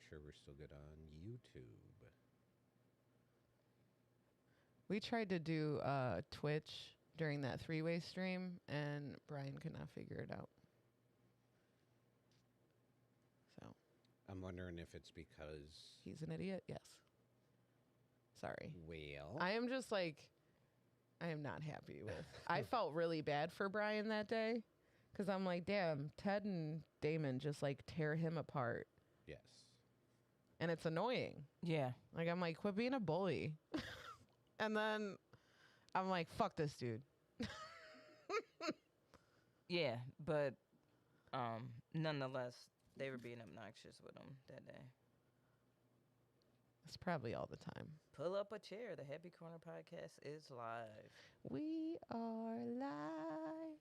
sure we're still good on YouTube. We tried to do Twitch during that three-way stream, and Brian could not figure it out. So. I'm wondering if it's because... He's an idiot? Yes. Sorry. Well... I am just like... I am not happy with... I felt really bad for Brian that day, because I'm like, damn, Ted and Damon just like tear him apart. Yes. And it's annoying. Yeah. Like, I'm like, quit being a bully. And then I'm like, fuck this dude. Yeah, but nonetheless, they were being obnoxious with him that day. It's probably all the time. Pull up a chair. The Happy Corner podcast is live. We are live.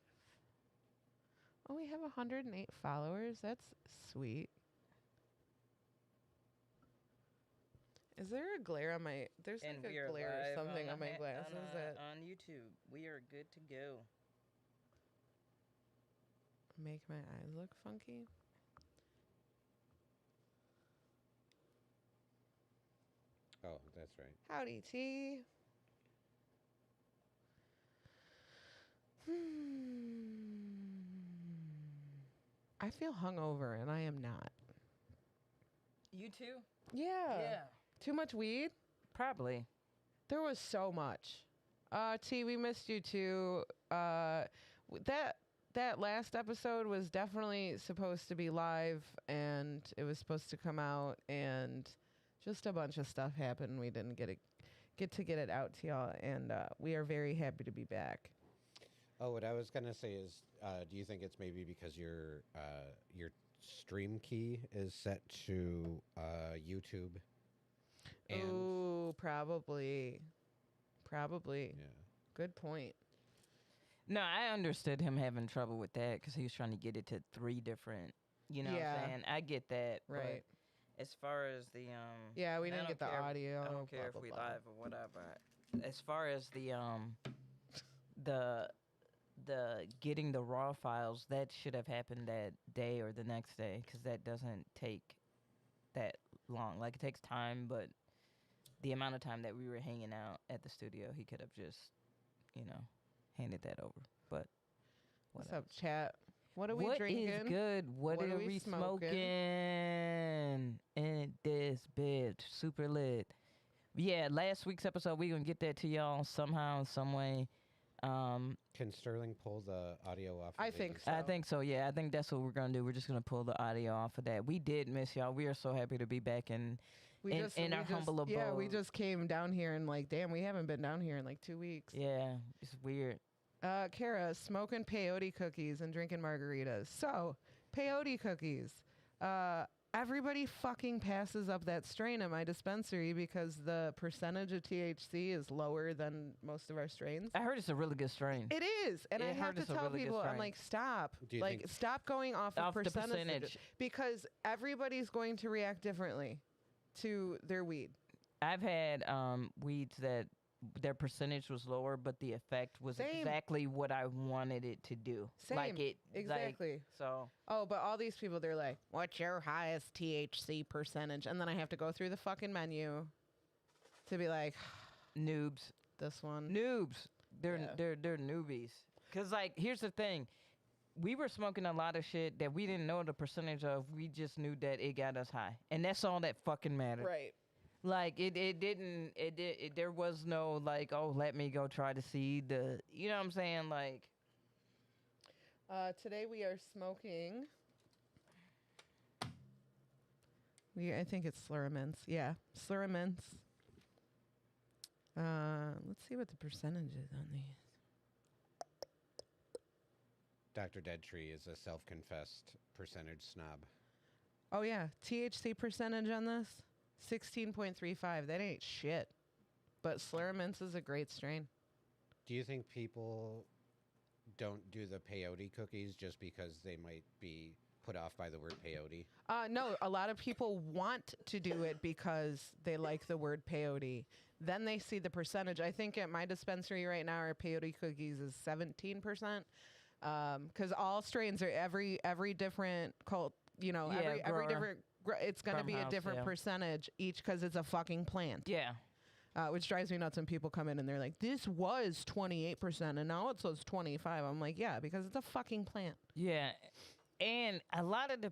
Oh, we have 108 followers. That's sweet. Is there a glare on my... There's like a glare or something on my glasses. On YouTube. We are good to go. Make my eyes look funky. Oh, that's right. Howdy, T. I feel hungover, and I am not. You too? Yeah. Yeah. Too much weed? Probably. There was so much. T, we missed you too. That last episode was definitely supposed to be live, and it was supposed to come out, and just a bunch of stuff happened. We didn't get to get it out to y'all, and we are very happy to be back. Oh, what I was gonna say is, do you think it's maybe because your stream key is set to YouTube? Ooh, probably. Yeah. Good point. No, I understood him having trouble with that because he was trying to get it to 3 different, what I'm saying? I get that. Right. But as far as the... yeah, we didn't get the audio. I don't care if we live or whatever. As far as the getting the raw files, that should have happened that day or the next day because that doesn't take that long. Like, it takes time, but the amount of time that we were hanging out at the studio, he could have just, handed that over. But what's up, chat? What are we drinking? What is good? What are we smoking? In this bitch. Super lit. Yeah, last week's episode, we're going to get that to y'all somehow, some way. Can Sterling pull the audio off? I think so. I think so, yeah. I think that's what we're going to do. We're just going to pull the audio off of that. We did miss y'all. We are so happy to be back in our humble abode. Yeah, we just came down here and like, damn, we haven't been down here in like 2 weeks. Yeah, it's weird. Kara, smoking peyote cookies and drinking margaritas. So, peyote cookies. Everybody fucking passes up that strain at my dispensary because the percentage of THC is lower than most of our strains. I heard it's a really good strain. It is. And I have to tell people, I'm like, stop. Stop going off of percentage. Because everybody's going to react differently to their weed. I've had weeds that their percentage was lower, but the effect was exactly what I wanted it to do. Same. Exactly. So. Oh, but all these people, they're like, what's your highest THC percentage? And then I have to go through the fucking menu to be like, noobs. This one. Noobs. They're newbies. Because, here's the thing. We were smoking a lot of shit that we didn't know the percentage of. We just knew that it got us high. And that's all that fucking mattered. Right. There was no, let me go try to see the, you know what I'm saying? Today we are smoking. I think it's Slurmints. Yeah, Slurmints. Let's see what the percentage is on these. Dr. Deadtree is a self-confessed percentage snob. Oh, yeah. THC percentage on this? 16.35. That ain't shit. But Slurmints is a great strain. Do you think people don't do the peyote cookies just because they might be put off by the word peyote? No, a lot of people want to do it because they like the word peyote. Then they see the percentage. I think at my dispensary right now, our peyote cookies is 17%. Because all strains are every different cult, every different it's going to be a Farmhouse, different yeah. percentage each because it's a fucking plant. Yeah. Which drives me nuts when people come in and they're like, this was 28% and now it says 25. I'm like, yeah, because it's a fucking plant. Yeah. And a lot of the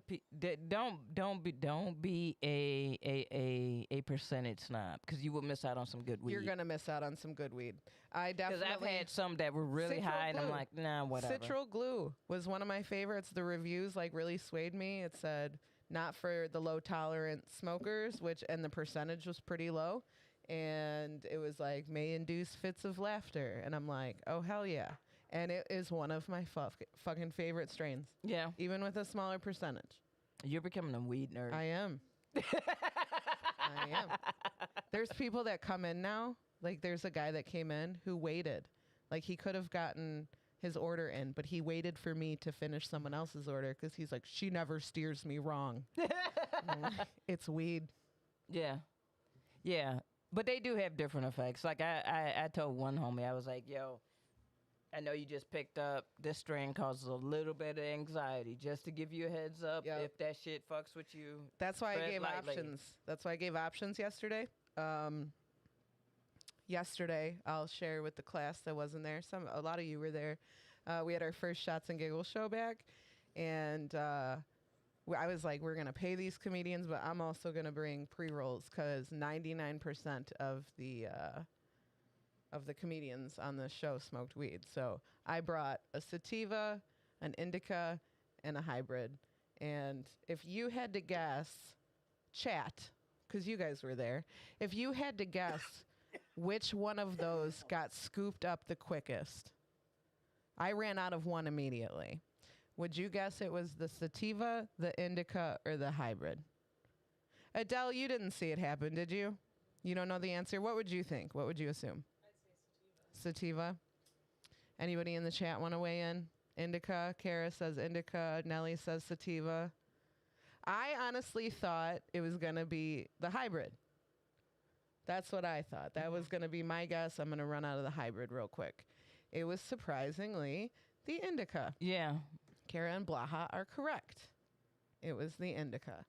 don't be a percentage snob because you will miss out on some good weed. You're going to miss out on some good weed. I Because definitely... I've had some that were really Citral high, and I'm glue. like, nah, whatever. Citral glue was one of my favorites. The reviews like really swayed me. It said not for the low tolerant smokers, and the percentage was pretty low. And it was like may induce fits of laughter. And I'm like, oh, hell yeah. And it is one of my fucking favorite strains, Yeah. even with a smaller percentage. You're becoming a weed nerd. I am. I am. There's people that come in now. Like there's a guy that came in who waited. Like he could have gotten his order in, but he waited for me to finish someone else's order because he's like, she never steers me wrong. It's weed. Yeah. Yeah. But they do have different effects. Like I told one homie, I was like, yo, I know you just picked up this strain causes a little bit of anxiety. Just to give you a heads up, Yep. if that shit fucks with you. That's why I tread gave lightly. options. That's why I gave options yesterday. Yesterday, I'll share with the class that wasn't there. A lot of you were there. We had our first Shots and Giggles show back, and I was like, we're gonna pay these comedians, but I'm also gonna bring pre-rolls because 99% of the comedians on the show smoked weed. So I brought a sativa, an indica, and a hybrid. And if you had to guess, chat, because you guys were there, if you had to guess which one of those got scooped up the quickest, I ran out of one immediately. Would you guess it was the sativa, the indica, or the hybrid? Adele, you didn't see it happen, did you? You don't know the answer? What would you think? What would you assume? Sativa. Anybody in the chat want to weigh in? Indica. Kara says indica. Nelly says sativa. I honestly thought it was going to be the hybrid. That's what I thought. That was going to be my guess. I'm going to run out of the hybrid real quick. It was surprisingly the indica. Yeah. Kara and Blaha are correct. It was the indica.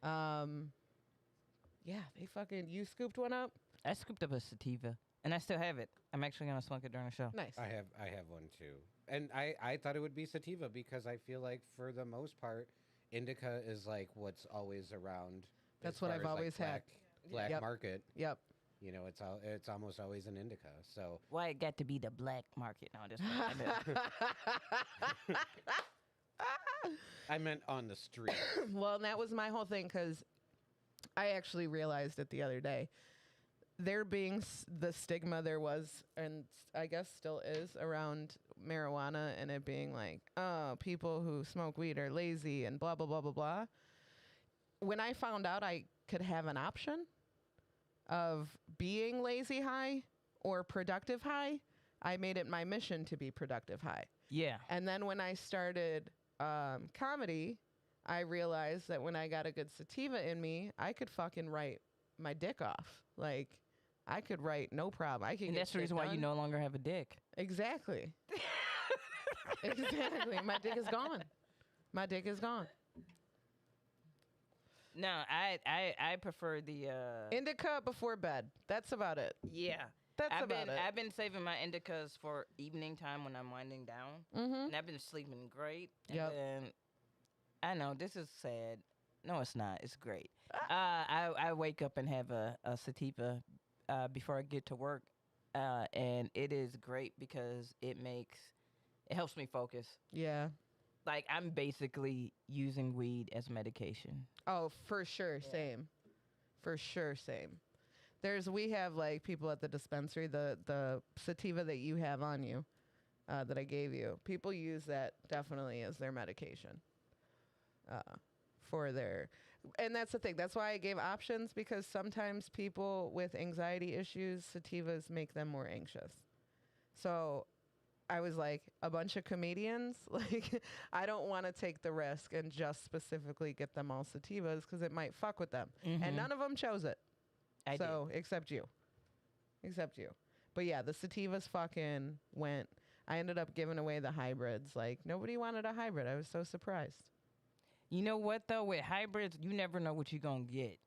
Yeah, they fucking... You scooped one up? I scooped up a sativa, and I still have it. I'm actually going to smoke it during the show. Nice. I have one too, and I thought it would be sativa because I feel like for the most part, indica is like what's always around. That's as what far I've as, like, always had. Black Yep. market. Yep. You know, it's almost always an indica. So Why it got to be the black market? No, just I meant on the street. Well, and that was my whole thing because I actually realized it the other day. There being the stigma there was, and I guess still is, around marijuana and it being like, oh, people who smoke weed are lazy and blah, blah, blah, blah, blah. When I found out I could have an option of being lazy high or productive high, I made it my mission to be productive high. Yeah. And then when I started comedy, I realized that when I got a good sativa in me, I could fucking write my dick off. Like, I could write no problem. I could. And get that's the shit reason why you done. no longer have a dick. Exactly. Exactly. My dick is gone. My dick is gone. No, I prefer the Indica before bed. That's about it. yeah. That's I've about it. been saving my indicas for evening time when I'm winding down, Mm-hmm. and I've been sleeping great. And Yep. then, I know this is sad. No, it's not. It's great. I wake up and have a sativa before I get to work, and it is great because it helps me focus. Yeah. Like I'm basically using weed as medication. Oh, for sure. Yeah. Same. For sure. Same. We have like people at the dispensary, the sativa that you have on you, that I gave you. People use that definitely as their medication, and that's the thing. That's why I gave options, because sometimes people with anxiety issues, sativas make them more anxious. So I was like, a bunch of comedians, like, I don't want to take the risk and just specifically get them all sativas because it might fuck with them. Mhm. And none of them chose it. I So, except you. But yeah, the sativas fucking went. I ended up giving away the hybrids. Like, nobody wanted a hybrid. I was so surprised. You know what though? With hybrids, you never know what you're gonna get.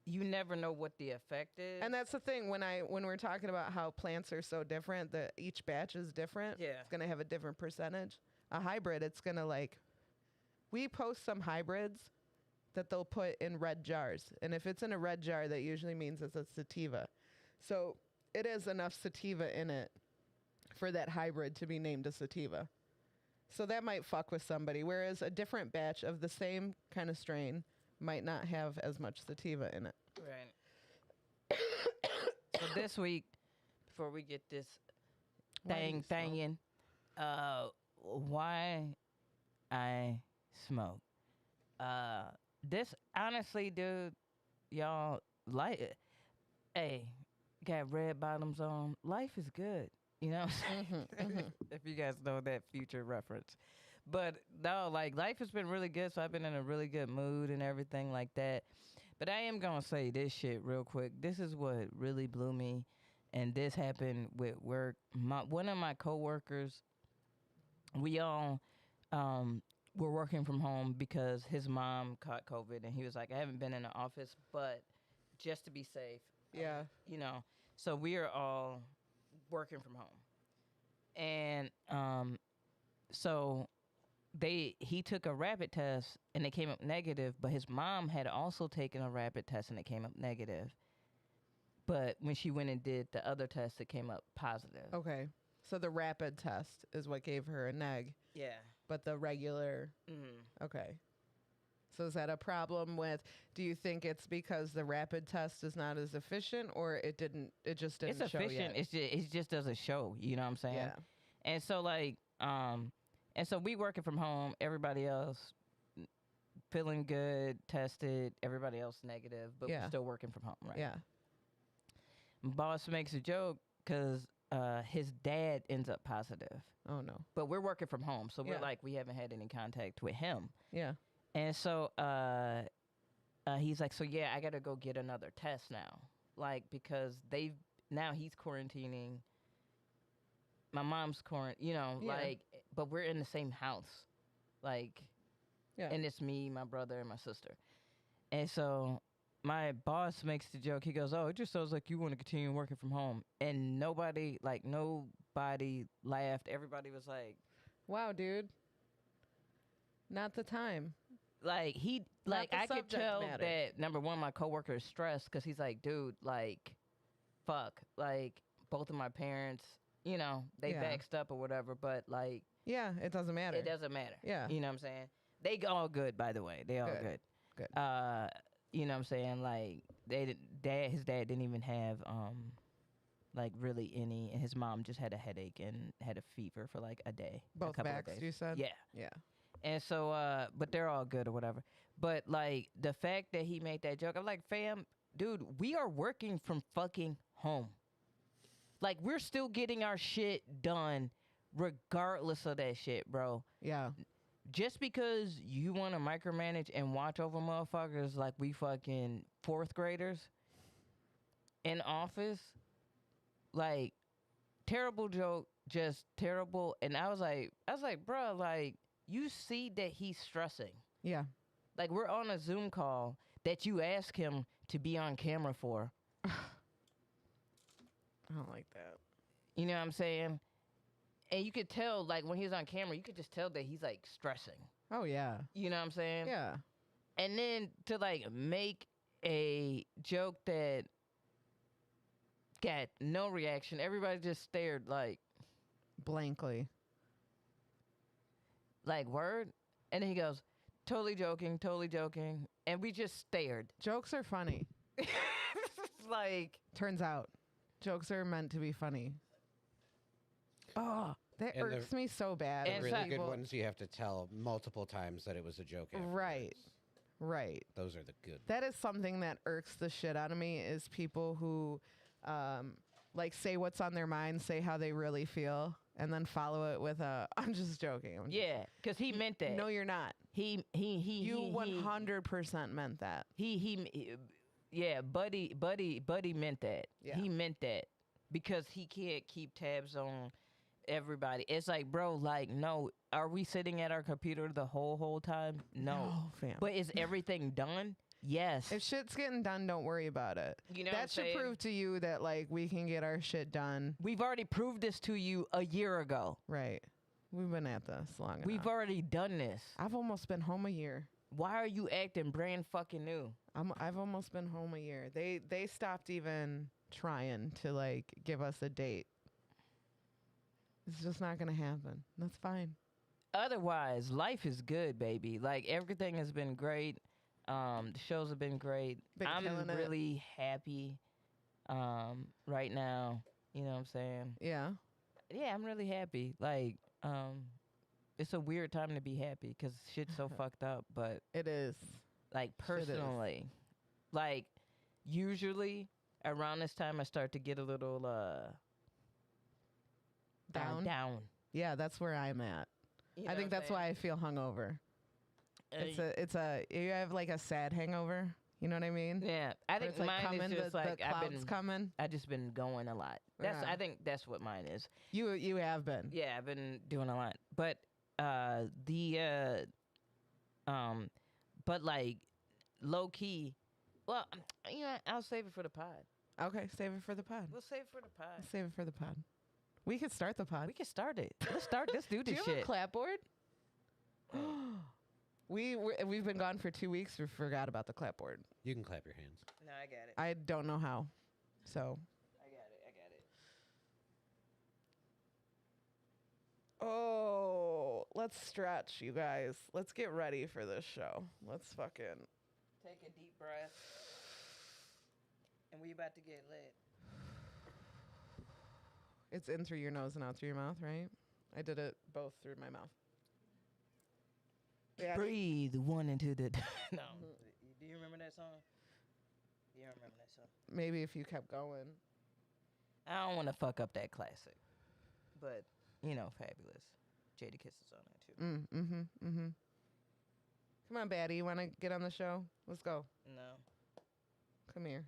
You never know what the effect is. And that's the thing when we're talking about how plants are so different, that each batch is different. Yeah. It's gonna have a different percentage. A hybrid, it's gonna like. We post some hybrids that they'll put in red jars, and if it's in a red jar, that usually means it's a sativa. So it has enough sativa in it for that hybrid to be named a sativa. So that might fuck with somebody, whereas a different batch of the same kind of strain might not have as much sativa in it. Right. So this week, before we get this thing in, why I smoke. This honestly, dude, y'all like, hey, got red bottoms on. Life is good. You know what I'm saying? If you guys know that future reference. But no, like life has been really good, so I've been in a really good mood and everything like that. But I am gonna say this shit real quick. This is what really blew me, and this happened with work. One of my coworkers, we all were working from home because his mom caught COVID, and he was like, I haven't been in the office, but just to be safe. Yeah. You know, so we are all working from home. And so he took a rapid test and it came up negative, but his mom had also taken a rapid test and it came up negative. But when she went and did the other test, it came up positive. Okay. So the rapid test is what gave her a neg. Yeah. But the regular. Okay. So is that a problem with, do you think it's because the rapid test is not as efficient, or it just didn't it's show efficient. yet? It just doesn't show, you know what I'm saying? Yeah. And so like, and so we working from home, everybody else feeling good, tested, everybody else negative, but we're still working from home, right? Yeah. Boss makes a joke because his dad ends up positive. Oh no. But we're working from home, so we're like, we haven't had any contact with him. Yeah. And so he's like, so yeah, I got to go get another test now. Like, because now he's quarantining. My mom's you know, like, but we're in the same house. Like, and it's me, my brother, and my sister. And so my boss makes the joke. He goes, oh, it just sounds like you want to continue working from home. And nobody laughed. Everybody was like, wow, dude. Not the time. Like, I could tell that, number one, my coworker is stressed because he's like, dude, like, fuck. Like, both of my parents, you know, they baxed up or whatever, but, like. Yeah, it doesn't matter. It doesn't matter. Yeah. You know what I'm saying? They all good, by the way. They all good. Good. You know what I'm saying? Like, his dad didn't even have, like, really any, and his mom just had a headache and had a fever for, like, a day. Both a couple backs, of days. you said? Yeah. Yeah. And so, but they're all good or whatever. But, like, the fact that he made that joke, I'm like, fam, dude, we are working from fucking home. Like, we're still getting our shit done regardless of that shit, bro. Yeah. Just because you want to micromanage and watch over motherfuckers like we fucking fourth graders in office, like, terrible joke, just terrible. And I was like, bro, like, you see that he's stressing. Yeah. Like, we're on a Zoom call that you ask him to be on camera for. I don't like that. You know what I'm saying? And you could tell, like, when he was on camera, you could just tell that he's, like, stressing. Oh, yeah. You know what I'm saying? Yeah. And then to, like, make a joke that got no reaction, everybody just stared, like. Blankly. Like, word? And then he goes, totally joking. And we just stared. Jokes are funny. Like. Turns out, jokes are meant to be funny. Oh, that irks me so bad. And really good ones you have to tell multiple times that it was a joke. Right. Those are the good ones. That is something that irks the shit out of me, is people who like say what's on their mind, say how they really feel, and then follow it with I'm just joking. Yeah, because he meant that. No, you're not. You 100% meant that. Yeah, Buddy meant that. Yeah. He meant that because he can't keep tabs on everybody. It's like, bro, like, no, are we sitting at our computer the whole time? No. fam. But is everything done? Yes. If shit's getting done, don't worry about it. You know what I'm That should saying? prove to you that like we can get our shit done. We've already proved this to you a year ago. Right. We've been at this long We've enough. already done this. I've almost been home a year. Why are you acting brand fucking new? I've almost been home a year. They stopped even trying to like give us a date. It's just not gonna happen. That's fine. Otherwise, life is good, baby. Like, everything has been great. The shows have been great. Been I'm killing it. really happy right now. You know what I'm saying? Yeah. Yeah, I'm really happy. Like, it's a weird time to be happy because shit's so fucked up. But, It is. like, Shit is. personally, like, usually around this time I start to get a little Down? down. Yeah, that's where I'm at. You know I think what I'm that's why I feel hungover. saying? It's a you have like a sad hangover. You know what I mean? Yeah, I Where think it's like mine coming, is just the like clouds coming. I just been going a lot. That's Yeah. I think that's what mine is. You have been. Yeah, I've been doing a lot. But but like low key, well, you know, I'll save it for the pod. Okay, save it for the pod. We'll save it for the pod. Save it for the pod. We could start the pod. We can start it. Let's start. Let's do Do this you have shit. a clapboard? We've been gone for 2 weeks. We forgot about the clapboard. You can clap your hands. No, I got it. I don't know how. So. I got it. Oh, let's stretch, you guys. Let's get ready for this show. Let's fucking. Take a deep breath. And we about to get lit. It's in through your nose and out through your mouth, right? I did it both through my mouth. Yeah, Breathe one into the. No. Do you remember that song? You don't remember that song? maybe if you kept going. I don't want to fuck up that classic, but you know, fabulous. Jada Kiss is on that too. Come on, Batty, you want to get on the show? Let's go. No. Come here.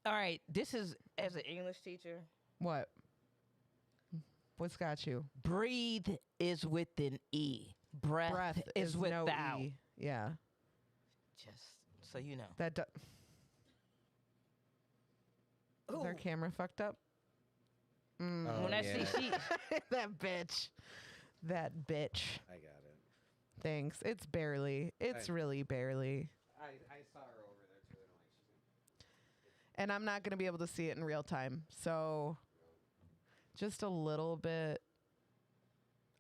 All right. This is as an English teacher. What? What's got you? Breathe is with an E. Breath, is no without. E. Yeah. Just so you know. That is our Ooh. camera fucked up? Oh, When I yeah. see she, That bitch. That bitch. I got it. Thanks. It's barely. It's Right. really barely. I saw her over there too. And I'm not going to be able to see it in real time. So just a little bit.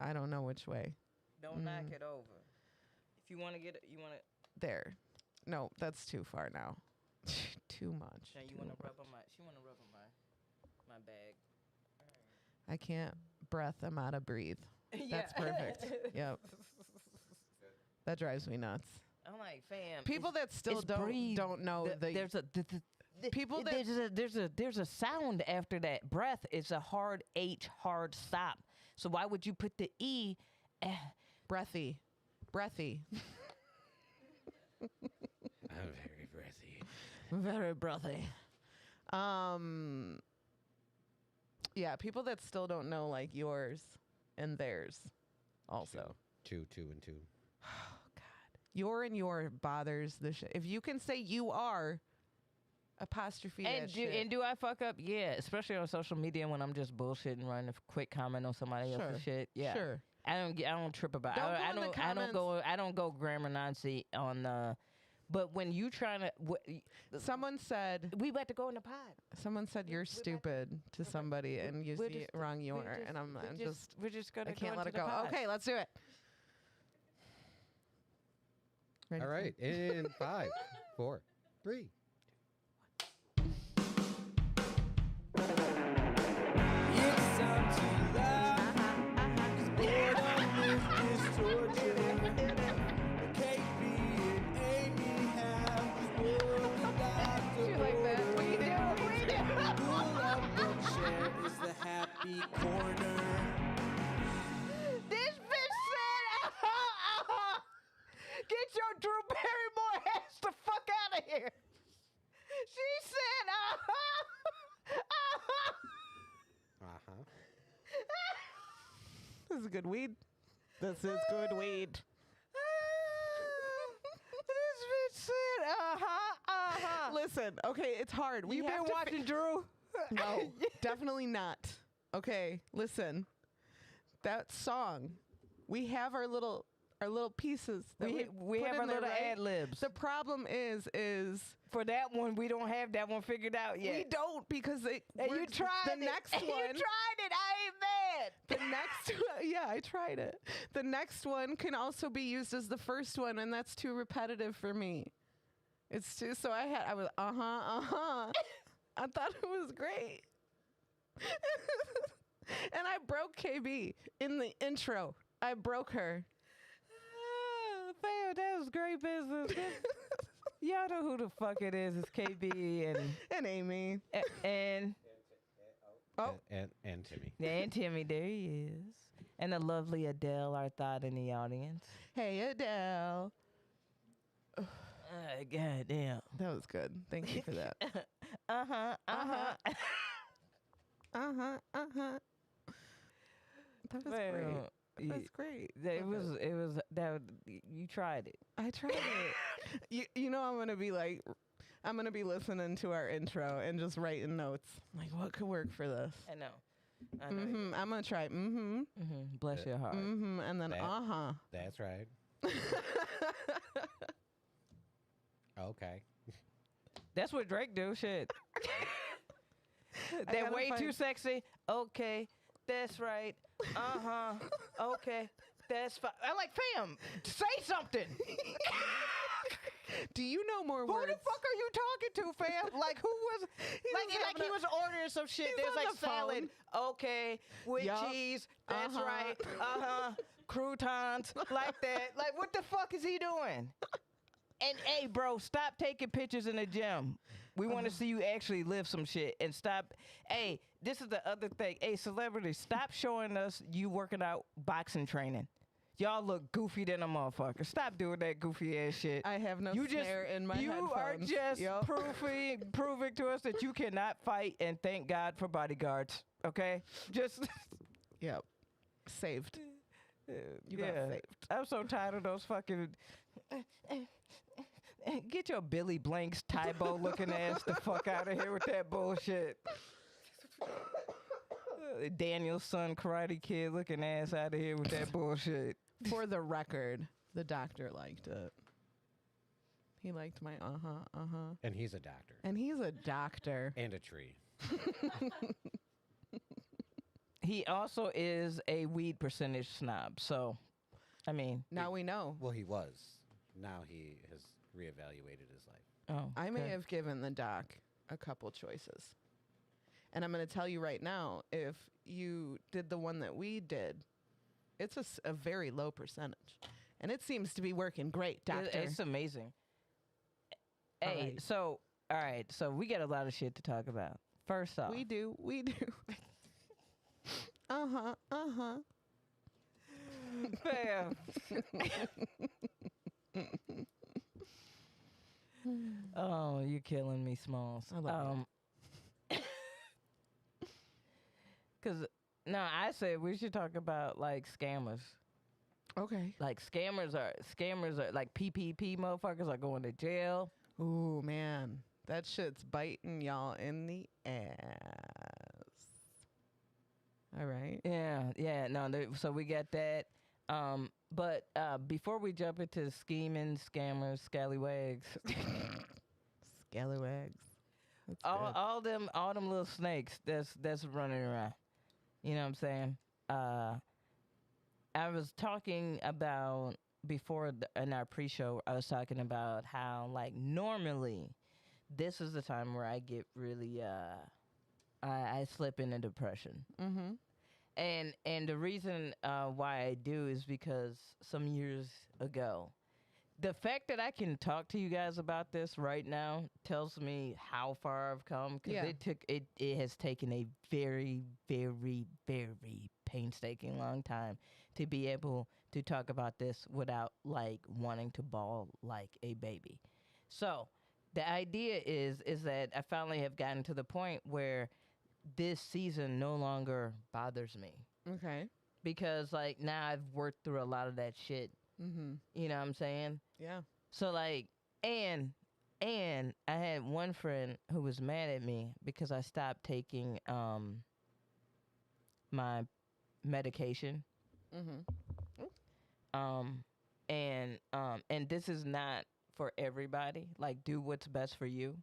I don't know which way. don't knock it over. If you want to get it, you want to. There. No, that's too far now. Too much. Now you too want to much. rub on my. She want to rub on my bag. I can't breath. I'm out of breathe. That's perfect. Yep. That drives me nuts. I'm like, fam. People it's- that still it's breathe. don't know There's a people that there's a sound after that breath. It's a hard H, hard stop. So why would you put the E? breathy. I'm very breathy. Very breathy. Yeah, people that still don't know like yours and theirs also. Two and two. Oh God. Your and your bothers the shit. If you can say you are apostrophe And that do, shit. and do I fuck up? Yeah, especially on social media when I'm just bullshitting, running a quick comment on somebody else's shit. Yeah, Sure. I don't trip about. Don't go I in the I don't go grammar Nazi on the. But when you trying to, Someone said we about to go in the pod. you're stupid to somebody and you We're see just- wrong you we're are just- and I'm we're just we're just gonna. I can't let into it the go. pod. Okay, let's do it. Ready? All right. In 5, 4, 3. It's time to laugh, 'cause boredom is this torture. KB and Aimee have bored without the You like that? We do. Pull up Bookshare is the happy corner. This bitch said, get your Drew Barrymore ass the fuck out of here. is good weed. This is good weed. This bitch said, Listen, okay, it's hard. We've been watching Drew. No, definitely not. Okay, listen. That song, we have our little pieces. That We put have in our there, little right? ad libs. The problem is For that one, we don't have that one figured out yet. we don't because it. And you works- tried the it. next And one. You tried it. I ain't mad. The next one, yeah, I tried it. The next one can also be used as the first one, and that's too repetitive for me. It's too. So I was I thought it was great. And I broke KB in the intro. I broke her. Fam, that was great business. Y'all know who the fuck it is. It's KB And Aimee. and Oh. And Timmy. and Timmy. There he is. And the lovely Adele, our thought in the audience. Hey, Adele. God damn. That was good. Thank you for that. Uh-huh. That was Well, great. yeah, That's great. It was that you tried it. I tried it. You know I'm gonna be listening to our intro and just writing notes. Like what could work for this? I know. I'm gonna try. Bless your heart. And then That- That's right. Okay. That's what Drake do. Shit. I That gotta way too find- sexy. Okay, that's right. Okay, that's fine. I like, fam. Say something. Do you know more Who words? the fuck are you talking to, fam? Like who was was he was ordering some shit. he's There's on like the phone. salad. Okay, with Yup. cheese. That's Uh-huh. right. Croutons like that. Like what the fuck is he doing? And hey, bro, stop taking pictures in the gym. We want to see you actually live some shit and stop. Hey, this is the other thing. Hey, celebrities, stop showing us you working out boxing training. Y'all look goofy than a motherfucker. Stop doing that goofy ass shit. I have no You just snare in my you headphones. are just Yup. proving to us that you cannot fight, and thank God for bodyguards. Okay, just Yep. Saved. You got yeah. saved. I'm so tired of those fucking. Get your Billy Blanks Tybo looking ass the fuck out of here with that bullshit. Daniel's son, Karate Kid looking ass out of here with that bullshit. For the record, the doctor liked it. He liked my And he's a doctor. And he's a doctor. And a tree. He also is a weed percentage snob. So, I mean, Now we know. Well, he was. Now he has reevaluated his life. oh, I may okay. have given the doc a couple choices. And I'm going to tell you right now, if you did the one that we did, it's a very low percentage. And it seems to be working great, doctor. It's amazing. Hey, Alright. so all right, so we got a lot of shit to talk about. First off, We do. Fam. Oh, you're killing me, Smalls. I love Cause no, I said we should talk about like scammers. Okay. Like scammers are like PPP motherfuckers are going to jail. Ooh, man. That shit's biting y'all in the ass. All right. Yeah, no. So we got that. But before we jump into scheming, scammers, scallywags, Scallywags. That's good. all them little snakes that's running around. You know what I'm saying? I was talking about before in our pre-show. I was talking about how like normally this is the time where I get really I slip into depression. Mm-hmm. And the reason why I do is because some years ago, the fact that I can talk to you guys about this right now tells me how far I've come. Because Yeah. it has taken a very, very, very painstaking long time to be able to talk about this without like wanting to bawl like a baby. So the idea is that I finally have gotten to the point where this season no longer bothers me. Okay. because like now I've worked through a lot of that shit. Mm-hmm. You know what I'm saying? Yeah. So like, and I had one friend who was mad at me because I stopped taking my medication. Mm-hmm. And this is not for everybody. Like, do what's best for you.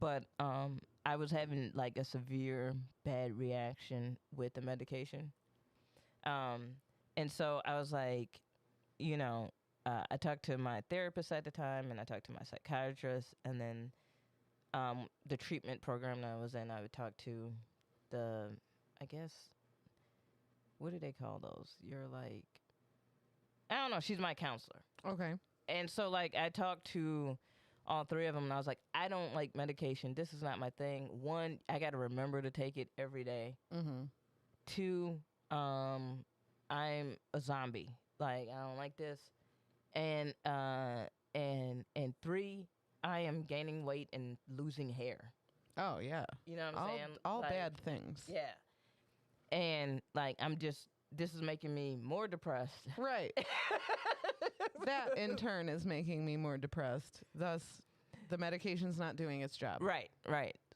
But I was having like a severe bad reaction with the medication. Um, and so I was like, you know, I talked to my therapist at the time, and I talked to my psychiatrist, and then the treatment program that I was in, I would talk to the, I guess, what do they call those? You're like, I don't know. She's my counselor. Okay. And so, like, I talked to all three of them, and I was like, I don't like medication. This is not my thing. One, I got to remember to take it every day. Mm-hmm. Two, I'm a zombie. Like, I don't like this. And three, I am gaining weight and losing hair. Oh yeah. You know what I'm saying? All Like, bad things. Yeah. And like, this is making me more depressed. Right. That in turn is making me more depressed. Thus, the medication's not doing its job. Right.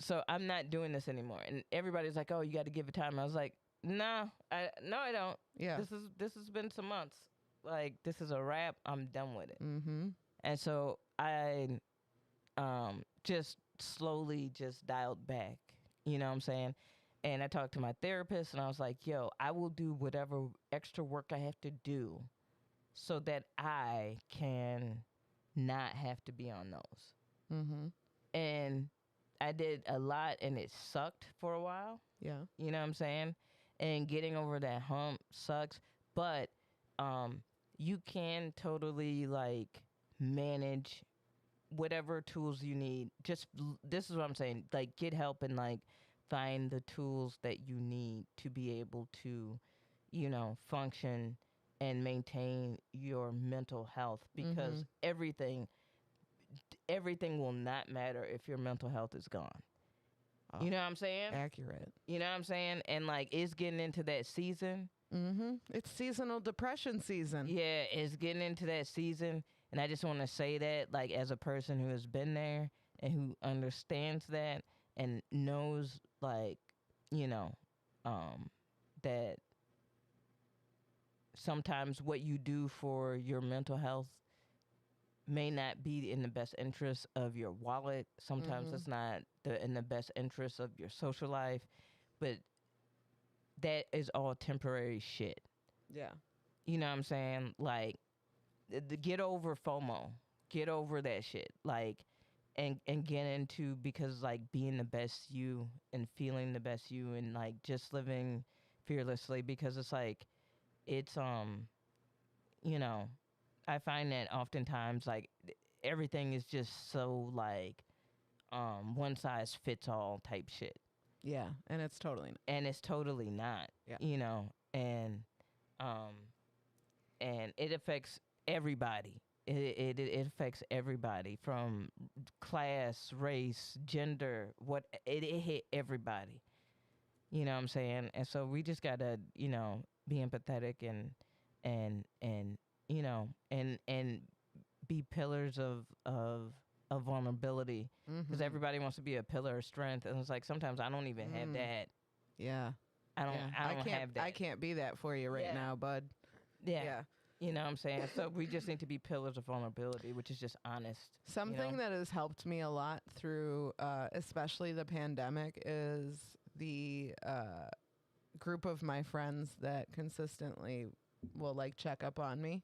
So I'm not doing this anymore. And everybody's like, "Oh, you got to give it time." I was like, "No, I don't. Yeah. This has been some months. Like, this is a wrap. I'm done with it." Mm-hmm. And so I just slowly just dialed back. You know what I'm saying? And I talked to my therapist, and I was like, "Yo, I will do whatever extra work I have to do so that I can not have to be on those." Mm-hmm. And I did a lot, and it sucked for a while. Yeah. You know what I'm saying? And getting over that hump sucks, but you can totally like manage whatever tools you need. This is what I'm saying. Like, get help and like find the tools that you need to be able to, you know, function and maintain your mental health, because everything will not matter if your mental health is gone. Oh, You know what I'm saying? accurate. You know what I'm saying? And like, it's getting into that season. Mm-hmm. It's seasonal depression season. Yeah, it's getting into that season. And I just want to say that, like, as a person who has been there and who understands that and knows, like, you know, that sometimes what you do for your mental health may not be in the best interest of your wallet. Sometimes it's not in the best interest of your social life, but that is all temporary shit. Yeah. You know what I'm saying? Like, get over FOMO, get over that shit. Like, and get into, because like being the best you and feeling the best you and like just living fearlessly, because it's like, it's you know, I find that oftentimes like everything is just so like one size fits all type shit. Yeah. And it's totally not. And it's totally not. Yeah. You know, and it affects everybody. It affects everybody, from class, race, gender. It hit everybody. You know what I'm saying? And so we just gotta, you know, be empathetic and you know, and be pillars of vulnerability, because Mhm. everybody wants to be a pillar of strength, and it's like sometimes I don't even have that. Yeah. I don't can't have that. I can't be that for you right Yeah. now, bud. Yeah. Yeah. You know what I'm saying? So we just need to be pillars of vulnerability, which is just honest. Something that has helped me a lot through, especially the pandemic, is the group of my friends that consistently will like check up on me.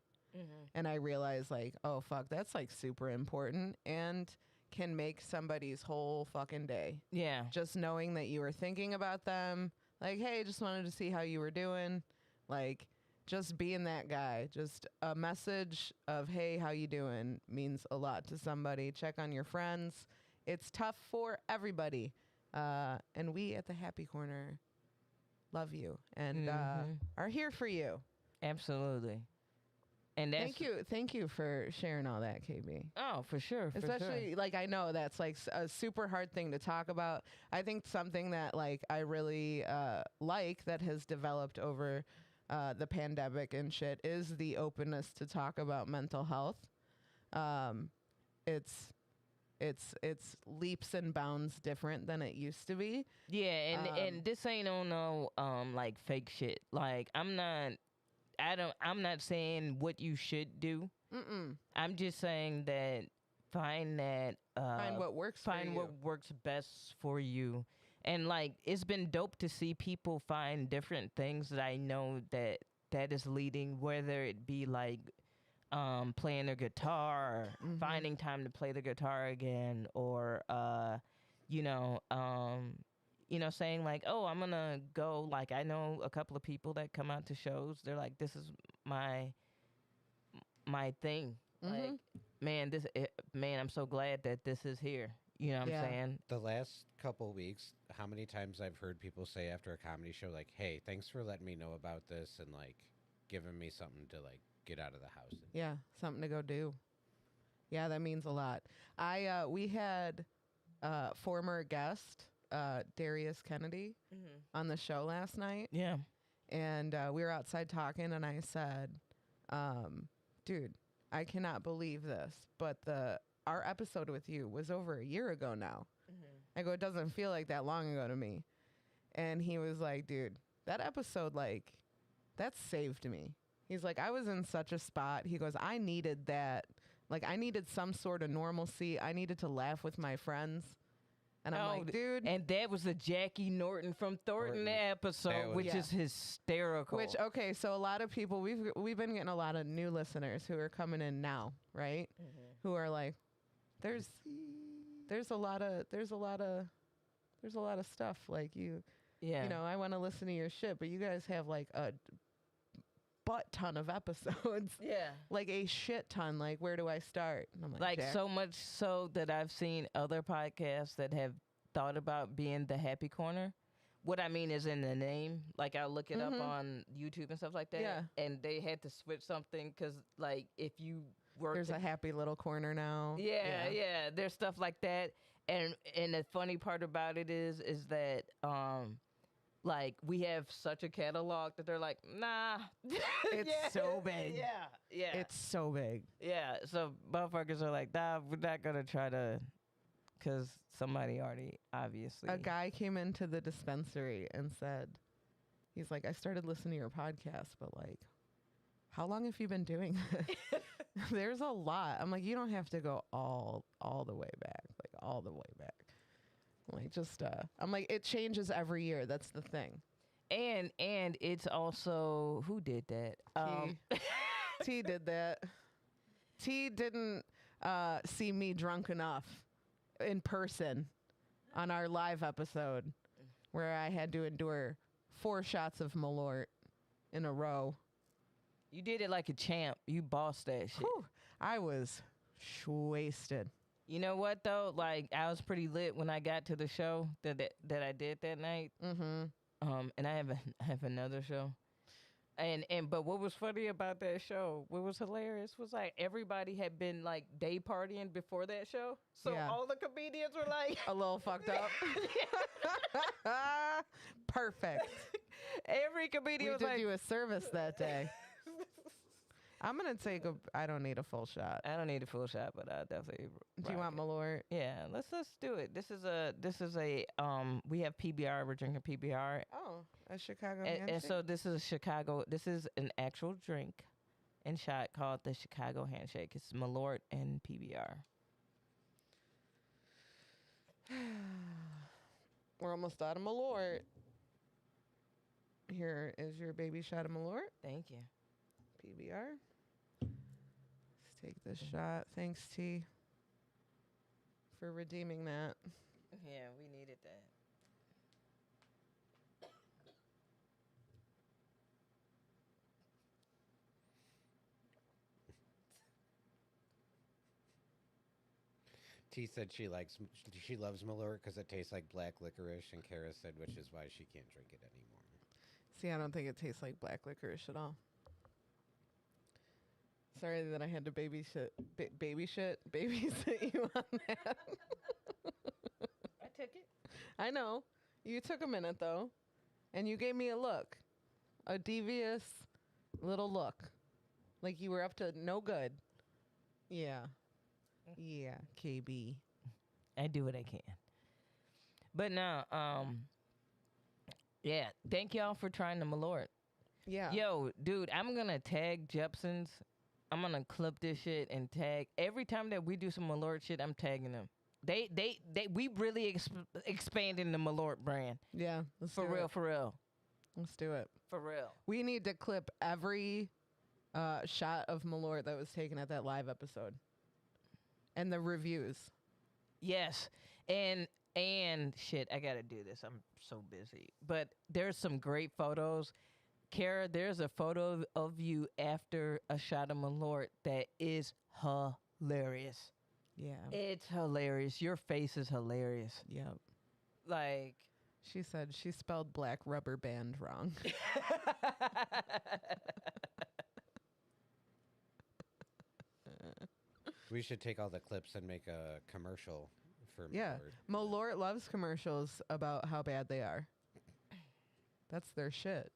And I realize like, oh fuck, that's like super important and can make somebody's whole fucking day. Yeah. Just knowing that you were thinking about them, like, hey, just wanted to see how you were doing, like, just being that guy. Just a message of, hey, how you doing, means a lot to somebody. Check on your friends. It's tough for everybody. And we at the Happy Corner love you and are here for you. Absolutely. And that's, Thank you for sharing all that, KB. Oh, for sure. Especially, like, I know that's like a super hard thing to talk about. I think something that like I really like that has developed over the pandemic and shit is the openness to talk about mental health. It's leaps and bounds different than it used to be. Yeah, and this ain't on no like fake shit. Like I'm not saying what you should do. I'm just saying that find what works find for you. what works best for you. And like it's been dope to see people find different things that I know that is leading, whether it be like playing their guitar, or finding time to play the guitar again, or saying like, oh, I'm gonna go. Like I know a couple of people that come out to shows. They're like, this is my thing. Like, man, I'm so glad that this is here. You know what I'm saying? The last couple weeks, how many times I've heard people say after a comedy show, like, hey, thanks for letting me know about this and like giving me something to like get out of the house. Yeah, something to go do. Yeah, that means a lot. We had former guest Darius Kennedy on the show last night. Yeah. And we were outside talking, and I said, dude, I cannot believe this, but our episode with you was over a year ago now. I go, it doesn't feel like that long ago to me. And he was like, dude, that episode, like, that saved me. He's like, I was in such a spot. He goes, I needed that. Like, I needed some sort of normalcy. I needed to laugh with my friends. And I'm like, dude. And that was the Jackie Norton from Thornton episode, which is hysterical. Which, okay, so a lot of people, we've been getting a lot of new listeners who are coming in now, right? Who are like, there's a lot of stuff like you know, I want to listen to your shit, but you guys have like a butt ton of episodes. Yeah. Like a shit ton. Like, where do I start? And I'm like Jack. So much so that I've seen other podcasts that have thought about being the happy corner. What I mean is in the name. Like, I'll look it up on YouTube and stuff like that. Yeah. And they had to switch something because, like, if you work... There's a happy little corner now. Yeah. There's stuff like that. And the funny part about it is that... like, we have such a catalog that they're like, nah. It's so big. Yeah. It's so big. Yeah. So motherfuckers are like, nah, we're not going to try to, because somebody already, obviously. A guy came into the dispensary and said, he's like, I started listening to your podcast, but like, how long have you been doing this? There's a lot. I'm like, you don't have to go all the way back, like all the way back. Like, just I'm like, it changes every year. That's the thing. And it's also, who did that? T did that. T didn't see me drunk enough in person on our live episode where I had to endure 4 shots of Malort in a row. You did it like a champ. You bossed that shit. Whew. I was wasted. You know what though? Like, I was pretty lit when I got to the show that I did that night. And I have another show. But what was funny about that show, what was hilarious was like everybody had been like day partying before that show. So all the comedians were like a little fucked up. Perfect. Every comedian was we like, did you a service that day. I'm going to take I don't need a full shot. I don't need a full shot, but I definitely. Do you want Malort? Yeah, let's do it. This is a we have PBR, we're drinking PBR. Oh, a Chicago and so this is an actual drink and shot called the Chicago Handshake. It's Malort and PBR. We're almost out of Malort. Here is your baby shot of Malort. Thank you. PBR. Let's take this shot. Thanks, T, for redeeming that. Yeah, we needed that. T said she loves Malort because it tastes like black licorice, and Kara said which is why she can't drink it anymore. See, I don't think it tastes like black licorice at all. Sorry that I had to babysit you on that. I took it. I know. You took a minute, though. And you gave me a look a devious little look, like you were up to no good. Yeah, yeah, KB. I do what I can. But no, yeah. Thank y'all for trying the Malort. Yeah. Yo, dude, I'm gonna tag Jepsons. I'm gonna clip this shit and tag every time that we do some Malort shit. I'm tagging them. We really expanding the Malort brand Yeah. Let's for do real, it. for real, Let's do it. for real. We need to clip every shot of Malort that was taken at that live episode, and the reviews. Yes, and shit, I gotta do this. I'm so busy, but there's some great photos. Kara, there's a photo of you after a shot of Malort that is hilarious. Yeah. It's hilarious. Your face is hilarious. Yep. Like, She said she spelled black rubber band wrong. We should take all the clips and make a commercial for Yeah. Malort. Malort loves commercials about how bad they are. That's their shit.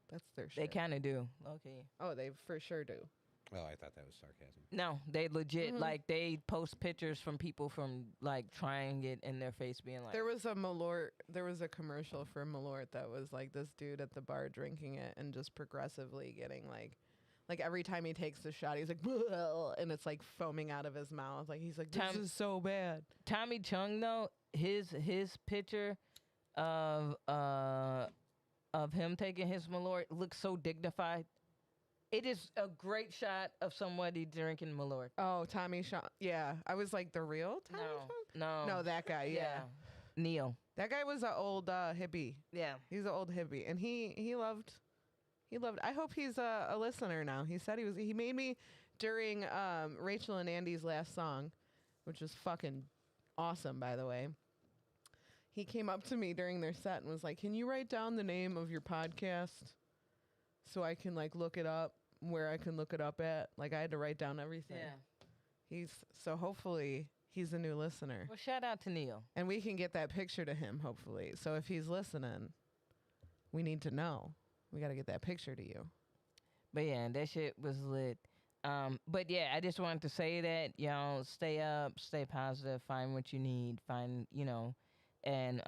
That's their they shit. kind of do. Okay. Oh, they for sure do. Oh, I thought that was sarcasm. No, they legit Mhm. like they post pictures from people from like trying it in their face, being like, There was a commercial for Malort that was like this dude at the bar drinking it and just progressively getting like every time he takes the shot, he's like, "Bleh," and it's like foaming out of his mouth. Like he's like, this is so bad. Tommy Chung though, his picture of him taking his Malort looks so dignified. It is a great shot of somebody drinking Malort. Oh, Tommy Shaw. Yeah, I was like, the real Tommy Shaw? No, that guy. Yeah. Neil. That guy was an old hippie. Yeah. He's an old hippie, and he loved. I hope he's a listener now. He said he made me during Rachel and Andy's last song, which was fucking awesome, by the way. He came up to me during their set and was like, "Can you write down the name of your podcast so I can like look it up where I can look it up at?" Like I had to write down everything. Yeah. So hopefully he's a new listener. Well, shout out to Neil. And we can get that picture to him, hopefully. So if he's listening, we need to know. We got to get that picture to you. But yeah, that shit was lit. But yeah, I just wanted to say that, y'all, stay up, stay positive, find what you need, and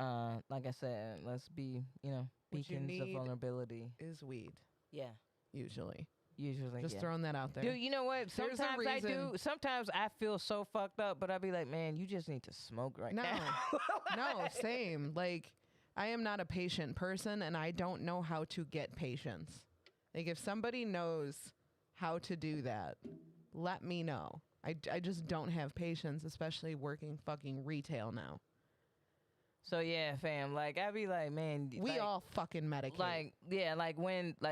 like I said, let's be, What you beacons of need vulnerability. is weed, Yeah, usually. usually. Just yeah. throwing that out there. Dude, you know what? There's a Sometimes I do. reason- Sometimes I feel so fucked up, but I be like, man, you just need to smoke right No. now. No, same. Like, I am not a patient person, and I don't know how to get patience. Like, if somebody knows how to do that, let me know. I just don't have patience, especially working fucking retail now. So yeah, fam. Like I be like, man, We like, all fucking medicate. like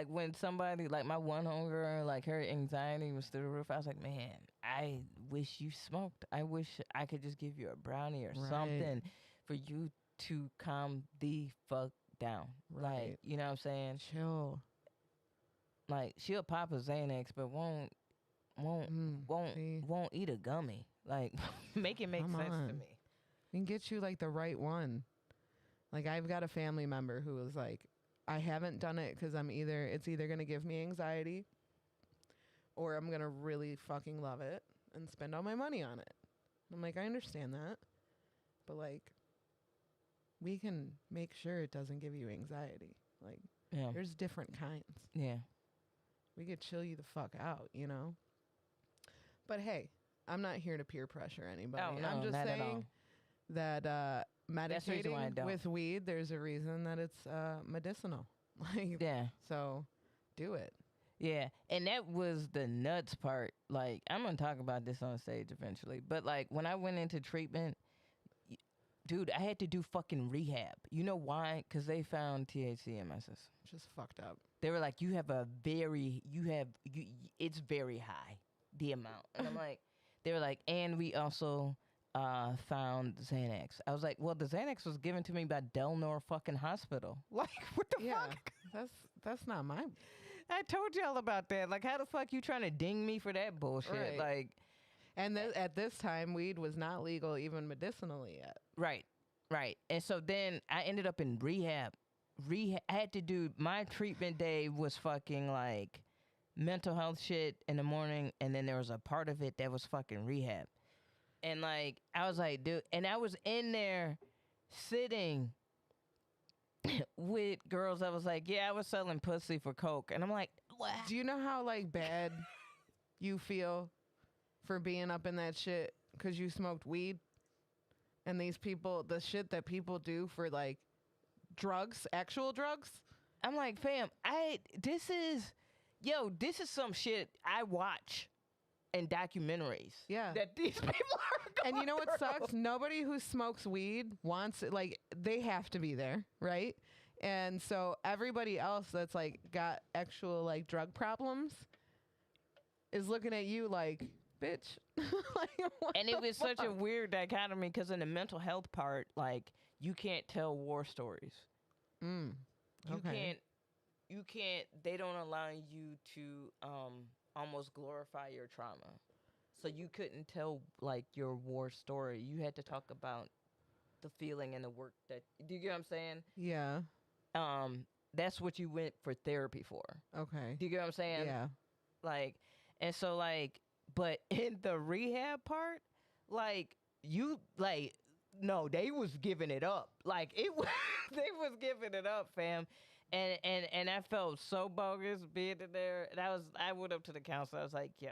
when somebody like my one homegirl, like her anxiety was through the roof. I was like, man, I wish you smoked. I wish I could just give you a brownie or Right. something for you to calm the fuck down. Like, Right. you know what I'm saying? Chill. Like she'll pop a Xanax, but won't See? won't eat a gummy. Like make it make Come sense to on. me. We can get you like the right one. Like I've got a family member who was like, I haven't done it because it's either going to give me anxiety or I'm going to really fucking love it and spend all my money on it. I'm like, I understand that. But like, we can make sure it doesn't give you anxiety. Like Yeah. there's different kinds. Yeah. We could chill you the fuck out, you know? But hey, I'm not here to peer pressure anybody. Oh, no, I'm just not at all. saying that That's the reason why I medicating don't. with weed, there's a reason that it's medicinal. Like, Yeah. so do it. Yeah, and that was the nuts part. Like, I'm gonna talk about this on stage eventually, but like when I went into treatment, dude, I had to do fucking rehab. You know why? Because they found THC in my system. Just fucked up. They were like, it's very high, the amount. And I'm like, they were like, and we also found Xanax. I was like, well, the Xanax was given to me by Delnor fucking hospital. Like, what the Yeah, fuck? that's not my. I told y'all about that. Like, how the fuck you trying to ding me for that bullshit? Right. Like, And at this time, weed was not legal even medicinally yet. right. And so then I ended up in rehab I had to do my treatment day was fucking like mental health shit in the morning, and then there was a part of it that was fucking rehab. And like I was like, dude, and I was in there sitting with girls that was like, yeah, I was selling pussy for coke, and I'm like, what? Do you know how like bad you feel for being up in that shit because you smoked weed? And these people, the shit that people do for like drugs, actual drugs. I'm like, fam, this is some shit I watch in documentaries. Yeah. That these people are going And you know what through. sucks? Nobody who smokes weed wants it. Like, they have to be there, right? And so everybody else that's like got actual like drug problems is looking at you like, bitch. Like, what And it the was such a fuck? weird dichotomy because in the mental health part, like, you can't tell war stories. Mm, okay. You can't, they don't allow you to almost glorify your trauma. So you couldn't tell, like, your war story. You had to talk about the feeling and the work that, do you get what I'm saying? Yeah. That's what you went for therapy for. Okay. Do you get what I'm saying? Yeah. Like, and so like, but in the rehab part, like no, they was giving it up. Like it was, they was giving it up, fam. And I felt so bogus being in there. And I went up to the counselor. I was like, yo,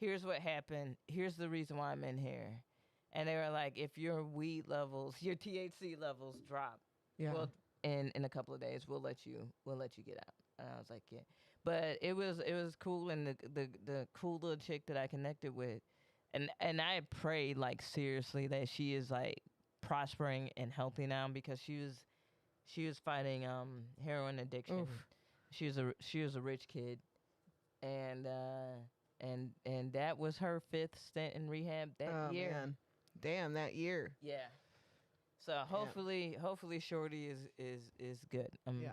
here's what happened. Here's the reason why I'm in here. And they were like, if your weed levels, your THC levels drop, Yeah. well, in a couple of days, we'll let you get out. And I was like, yeah. But it was cool, and the cool little chick that I connected with, and I prayed like seriously that she is like prospering and healthy now because she was fighting heroin addiction. Oof. She was a rich kid, and that was her 5th stint in rehab that year. Man. Damn, that year. Yeah. So hopefully Shorty is good. Yeah.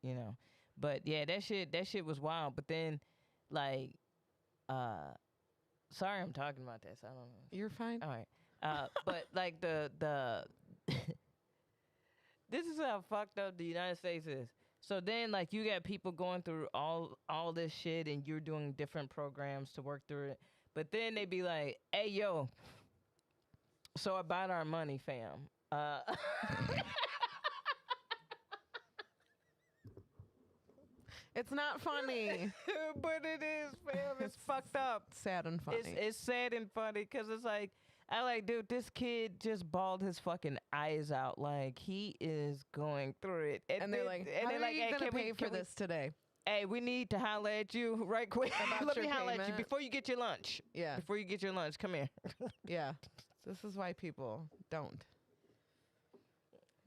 You know. But yeah, that shit was wild. But then, like, sorry I'm talking about this. I don't know. You're fine. All right. But like the this is how fucked up the United States is. So then, like, you got people going through all this shit, and you're doing different programs to work through it. But then they be like, "Hey, yo, so about our money, fam." It's not funny. But it is, fam. It's fucked up. Sad and funny. It's sad and funny because it's like, I like, dude, this kid just bawled his fucking eyes out. Like, he is going through it. and they're like, how are you hey, going to pay for can we- this today? Hey, we need to holler at you right quick. About Let your me holler at you payment? before you get your lunch. Yeah. Before you get your lunch, come here. Yeah. This is why people don't.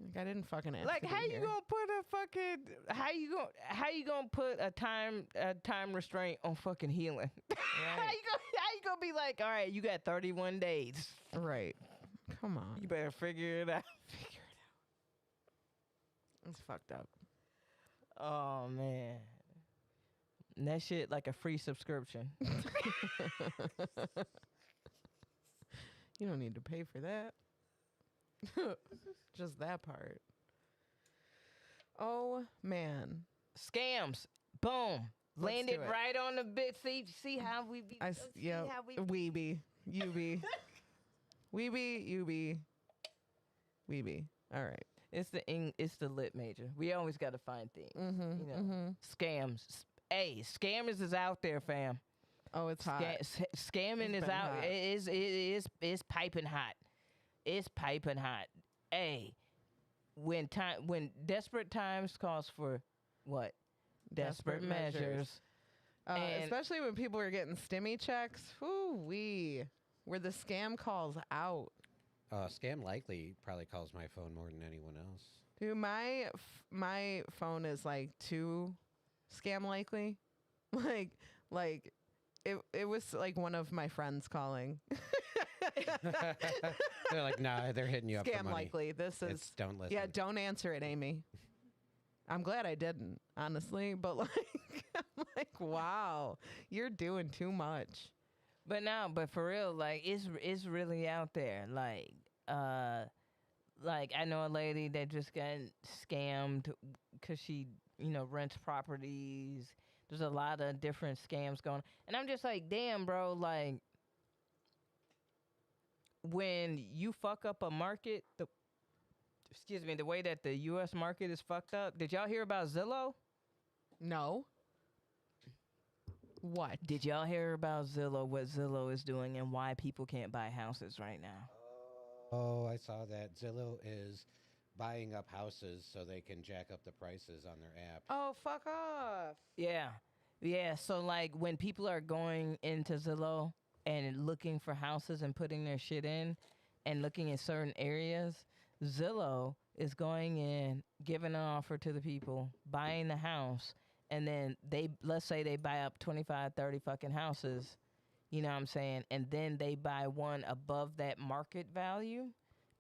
Like, I didn't fucking ask Like, to be how you here. gonna put a fucking how you gonna put a time restraint on fucking healing? How Right. you gonna be like, all right, you got 31 days. Right. Come on. You better figure it out. It's fucked up. Oh man. And that shit like a free subscription. You don't need to pay for that. Just that part. Oh, man. Scams. Boom. Let's Landed do it. right on the bit. See how we be. Yeah. How we Weeby. You be. Weeby. You be. Weeby. All right. It's the lit major. We always got to find things. Mm-hmm. You know, Mm-hmm. scams. Hey, scammers is out there, fam. Oh, it's hot. Scamming It's is been out. hot. It's piping hot. It's piping hot. Hey, when desperate times calls for what? Desperate measures. And- Especially when people are getting stimmy checks. Whoo-wee. Where the scam calls out. Scam Likely probably calls my phone more than anyone else. Dude, my phone is like too scam likely. like it was like one of my friends calling. They're like, nah, they're hitting you up for Scam money. likely. This is Don't listen. yeah, don't answer it, Aimee. I'm glad I didn't, honestly, but like I'm like, wow, you're doing too much. But for real, like it's really out there. Like Like I know a lady that just got scammed because she, rents properties. There's a lot of different scams going, and I'm just like, damn, bro. Like when you fuck up a market, the way that the U.S. market is fucked up. Did y'all hear about Zillow? No. What? Did y'all hear about Zillow? What Zillow is doing and why people can't buy houses right now? Oh, I saw that. Zillow is buying up houses so they can jack up the prices on their app. Oh, fuck off. Yeah. Yeah. So, like, when people are going into Zillow and looking for houses and putting their shit in and looking at certain areas, Zillow is going in, giving an offer to the people, buying the house, and then let's say they buy up 25, 30 fucking houses, you know what I'm saying? And then they buy one above that market value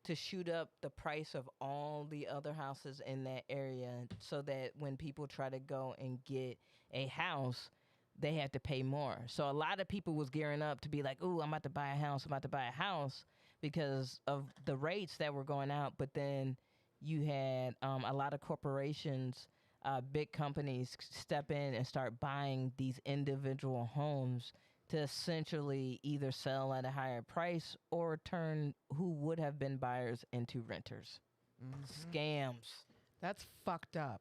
to shoot up the price of all the other houses in that area so that when people try to go and get a house, they have to pay more. So a lot of people was gearing up to be like, ooh, I'm about to buy a house, because of the rates that were going out. But then you had a lot of corporations, big companies step in and start buying these individual homes to essentially either sell at a higher price or turn who would have been buyers into renters. Scams. That's fucked up.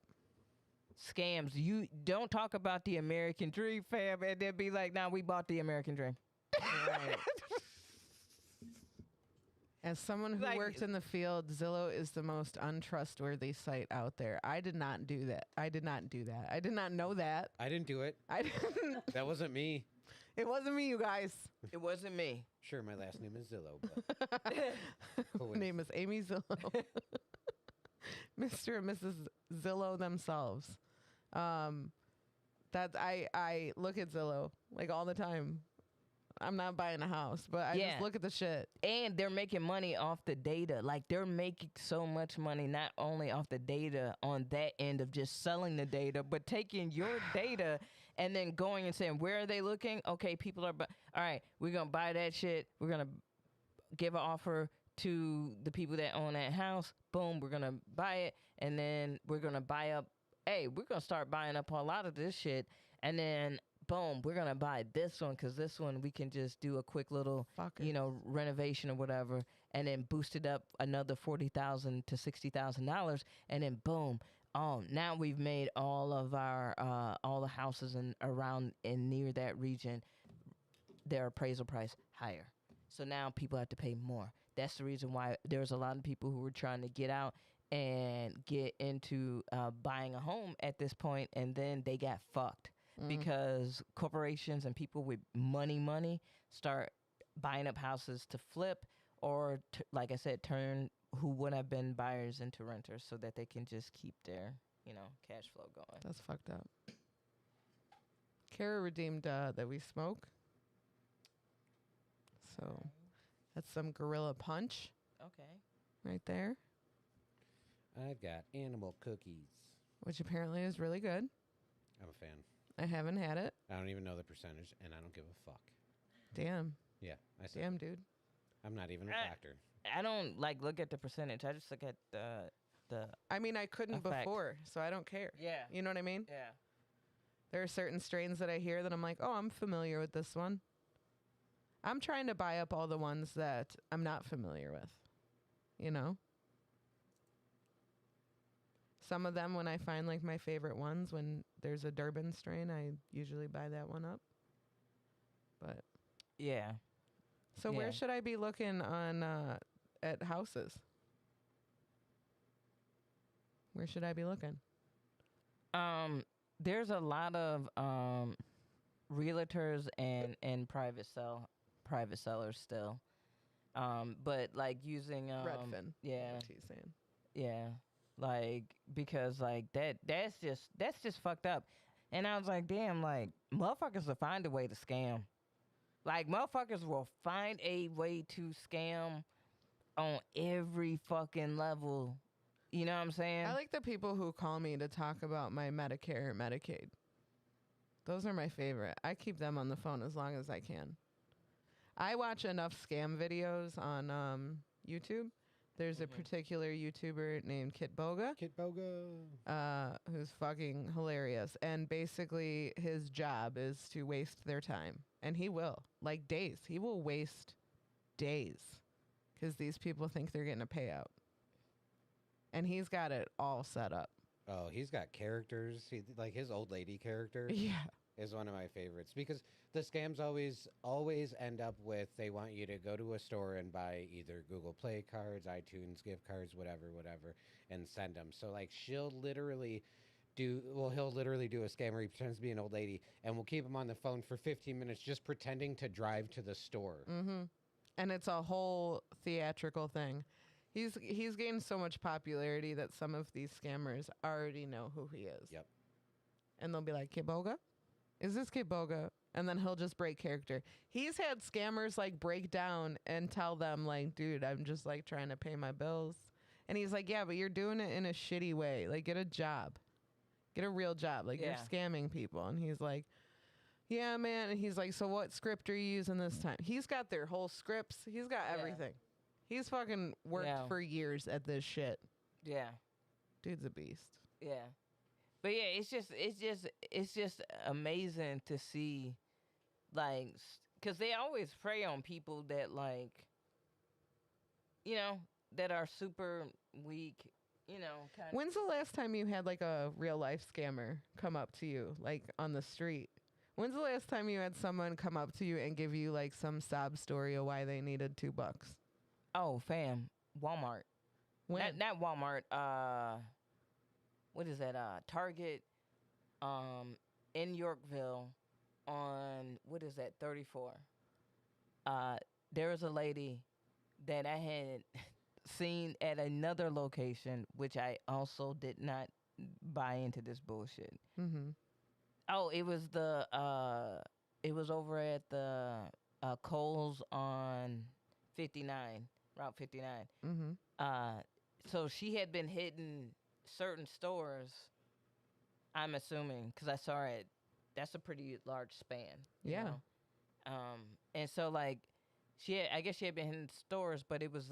Scams. You don't talk about the American dream, fam, and then be like, nah, we bought the American dream. Right. As someone who Like- worked in the field, Zillow is the most untrustworthy site out there. I did not do that. I did not know that. I didn't do it. I didn't. That wasn't me. It wasn't me, you guys. It wasn't me. Sure, my last name is Zillow, but My name is Aimee Zillow. Mr. and Mrs. Zillow themselves. That I look at Zillow like all the time. I'm not buying a house, but I Yeah. just look at the shit. And they're making money off the data. Like they're making so much money, not only off the data on that end of just selling the data, but taking your data and then going and saying, where are they looking? Okay, people are, all right, we're going to buy that shit. We're going to give an offer to the people that own that house. Boom, we're going to buy it. And then we're going to buy up, we're going to start buying up a lot of this shit. And then boom, we're going to buy this one because this one we can just do a quick little, Fuck it. renovation or whatever, and then boost it up another $40,000 to $60,000, and then boom, now we've made all of our all the houses around and near that region, their appraisal price higher. So now people have to pay more. That's the reason why there's a lot of people who were trying to get out and get into buying a home at this point, and then they got fucked. Because corporations and people with money start buying up houses to flip or, like I said, turn who would have been buyers into renters so that they can just keep their, cash flow going. That's fucked up. Kara redeemed that we smoke. So that's some Gorilla Punch Okay. right there, I've got animal cookies. which apparently is really good. I'm a fan. I haven't had it. I don't even know the percentage, and I don't give a fuck. Damn. Yeah, I said Damn, dude. I'm not even a doctor. I don't look at the percentage. I just look at the I mean, I couldn't Effect. before, so I don't care. yeah. You know what I mean? Yeah. There are certain strains that I hear that I'm like, oh, I'm familiar with this one. I'm trying to buy up all the ones that I'm not familiar with. You know? Some of them, when I find like my favorite ones, when there's a Durban strain, I usually buy that one up. But Yeah. so where Yeah. should I be looking on at houses? Where should I be looking? There's a lot of realtors and private sellers still. But like using Redfin. Yeah. What he's saying. Yeah. Like because like that's just fucked up. And I was like, damn, like motherfuckers will find a way to scam. Like motherfuckers will find a way to scam on every fucking level. You know what I'm saying? I like the people who call me to talk about my Medicare or Medicaid. Those are my favorite. I keep them on the phone as long as I can. I watch enough scam videos on YouTube There's a Mhm. particular YouTuber named Kit Boga, Kid Boga. who's fucking hilarious. And basically, his job is to waste their time. And he will. Like days. He will waste days because these people think they're getting a payout. And he's got it all set up. Oh, he's got characters. Like his old lady character Yeah. is one of my favorites because the scams always end up with they want you to go to a store and buy either Google Play cards, iTunes gift cards, whatever, and send them. So like he'll literally do a scam where he pretends to be an old lady and we'll keep him on the phone for 15 minutes just pretending to drive to the store. Mm-hmm. And it's a whole theatrical thing. He's gained so much popularity that some of these scammers already know who he is. Yep. And they'll be like, Kiboga? Is this Kiboga? And then he'll just break character. He's had scammers like break down and tell them like, dude, I'm just like trying to pay my bills. And he's like, yeah, but you're doing it in a shitty way. Like, get a job. Get a real job. Like, Yeah. you're scamming people. And he's like, yeah, man. And he's like, so what script are you using this time? He's got their whole scripts. He's got Yeah. everything. He's fucking worked Yeah. for years at this shit. Yeah. Dude's a beast. Yeah. But yeah, it's just amazing to see, like, because they always prey on people that, like, you know, that are super weak, you know. When's the last time you had like a real life scammer come up to you, like on the street? When's the last time you had someone come up to you and give you like some sob story of why they needed $2? Oh, fam, Walmart. When? Not Walmart. What is that? Target. In Yorkville, on what is that? 34. There was a lady that I had seen at another location, which I also did not buy into this bullshit. Mm-hmm. Oh, it was it was over at the Kohl's on 59, Route 59. Mm-hmm. So she had been hitting certain stores, I'm assuming, because I saw it. That's a pretty large span. you Yeah. know? And so like I guess she had been hitting stores, but it was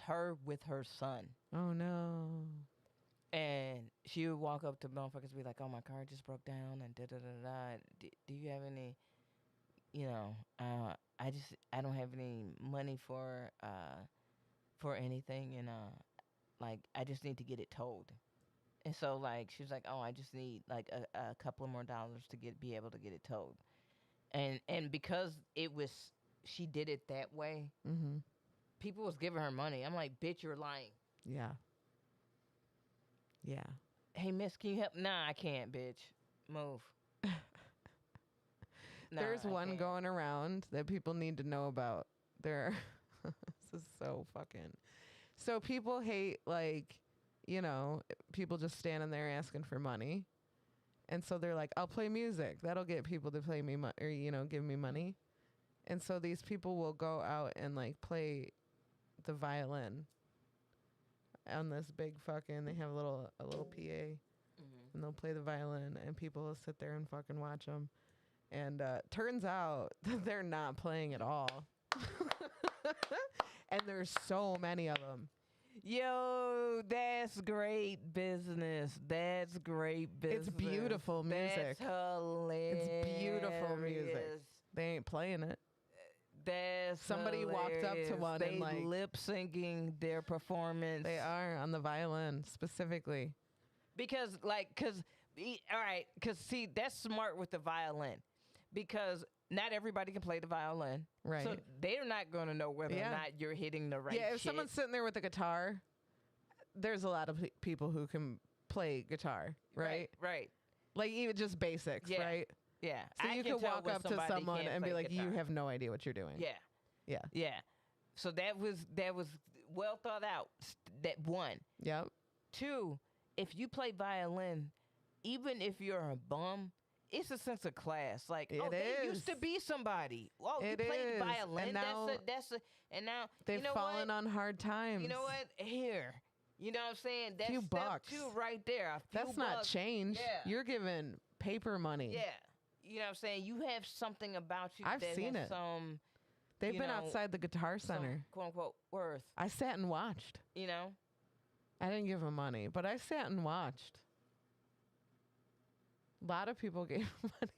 her with her son. Oh no. And she would walk up to motherfuckers and be like, oh, my car just broke down and da-da-da-da. Do you have any, you know, I don't have any money for anything. And, like, I just need to get it towed. And so, like, she was like, oh, I just need, like, a couple of more dollars to be able to get it towed. And because she did it that way, Mm-hmm. people was giving her money. I'm like, bitch, you're lying. Yeah. Yeah. Hey, miss, can you help? Nah, I can't, bitch. Move. Nah, There's I one can't. going around that people need to know about. This is so fucking. So people hate, like, you know, people just standing there asking for money. And so they're like, I'll play music. That'll get people to play me or, you know, give me money. And so these people will go out and like play the violin on this big fucking, they have a little PA, Mhm. and they'll play the violin and people will sit there and fucking watch them. And turns out that they're not playing at all. And there's so many of them. Yo, that's great business. That's great business. It's beautiful music. That's hilarious. It's beautiful music. They ain't playing it. That's Somebody walked up to hilarious. one they and, like- lip syncing their performance. They are on the violin specifically. Because see, that's smart with the violin, because not everybody can play the violin, Right. So they're not going to know whether Yeah. or not you're hitting the right. Yeah, if shit. someone's sitting there with a guitar, there's a lot of people who can play guitar, right? Right. Like even just basics, Yeah. right? Yeah. So I you can could tell walk when up to somebody someone can't and be play like, guitar. you have no idea what you're doing. Yeah. Yeah. Yeah. So that was well thought out. That one. Yep. Two, if you play violin, even if you're a bum, it's a sense of class. Like, It they is. used to be somebody. Oh, It you played is. violin. And now And now They've you know fallen what? on hard times. You know what? Here. You know what I'm saying? That's Few step bucks. 2 right there. A few That's not bucks. change. Yeah. You're giving paper money. Yeah. You know what I'm saying? You have something about you I've that seen has it. some They've you been know, outside the Guitar some Center. quote unquote worth. I sat and watched. You know, I didn't give them money, but I sat and watched. A lot of people gave money.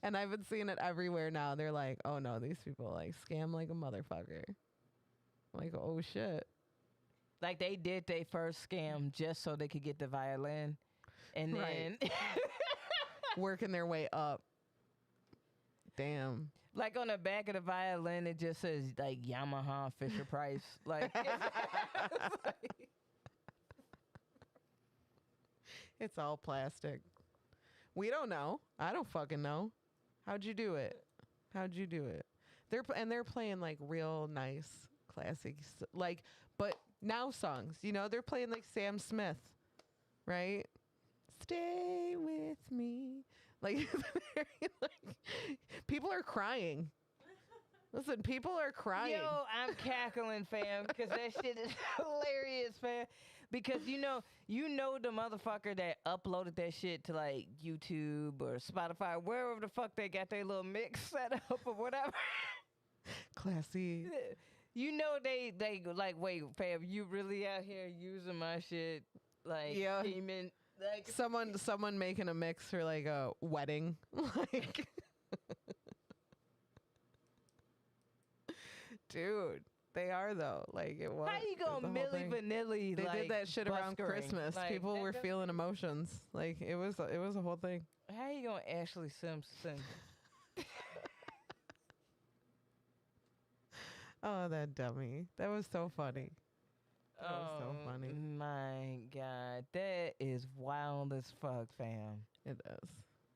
And I've been seeing it everywhere now. They're like, oh no, these people like scam like a motherfucker. I'm like, oh shit. like they did their first scam just so they could get the violin, and Right. then Working their way up. Damn. like on the back of the violin, it just says like Yamaha Fisher Price. Like, It's all plastic. We don't know. I don't fucking know. How'd you do it? How'd you do it? They're playing like real nice classics, like, but now songs. You know, they're playing like Sam Smith, right? Stay with me. Like, like people are crying. Listen, people are crying. yo, I'm cackling, fam, because that shit is hilarious, fam. Because you know the motherfucker that uploaded that shit to like YouTube or Spotify, wherever the fuck they got their little mix set up or whatever. Classy. You know they like, wait, fam, you really out here using my shit, like, Yeah. scheming, like, Someone making a mix for like a wedding. Like, dude, they are though. Like, it was. how you it was gonna the whole milli thing. vanilli? They like, did that shit around buskering? Christmas. Like, People that were doesn't- feeling emotions. Like, it was a whole thing. How you gonna Ashley Simpson? Oh, that dummy. That was so funny. That was so Oh funny. my god, that is wild as fuck, fam. It is.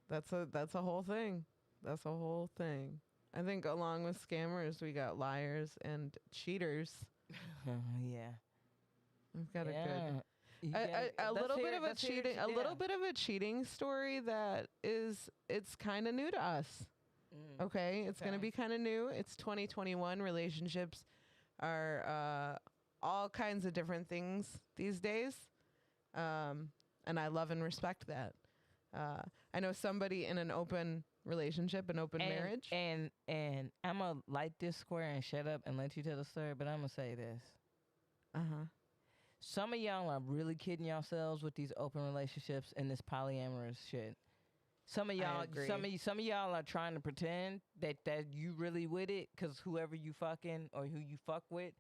That's a whole thing. That's a whole thing. I think along with scammers, we got liars and cheaters. Yeah. We've got yeah. a good You a gotta- let's little hear bit it, of a let's hear it, cheating, a yeah. little bit of a cheating story that it's kind of new to us. Mm. Okay, it's gonna Okay. be kind of new. It's 2021. Relationships are all kinds of different things these days, and I love and respect that. I know somebody in an open relationship, an open marriage. And I'm gonna light this square and shut up and let you tell the story, but I'm gonna say this. Some of y'all are really kidding yourselves with these open relationships and this polyamorous shit. Some of y'all, agree. some of y'all are trying to pretend that you really with it, cause whoever you fucking or who you fuck with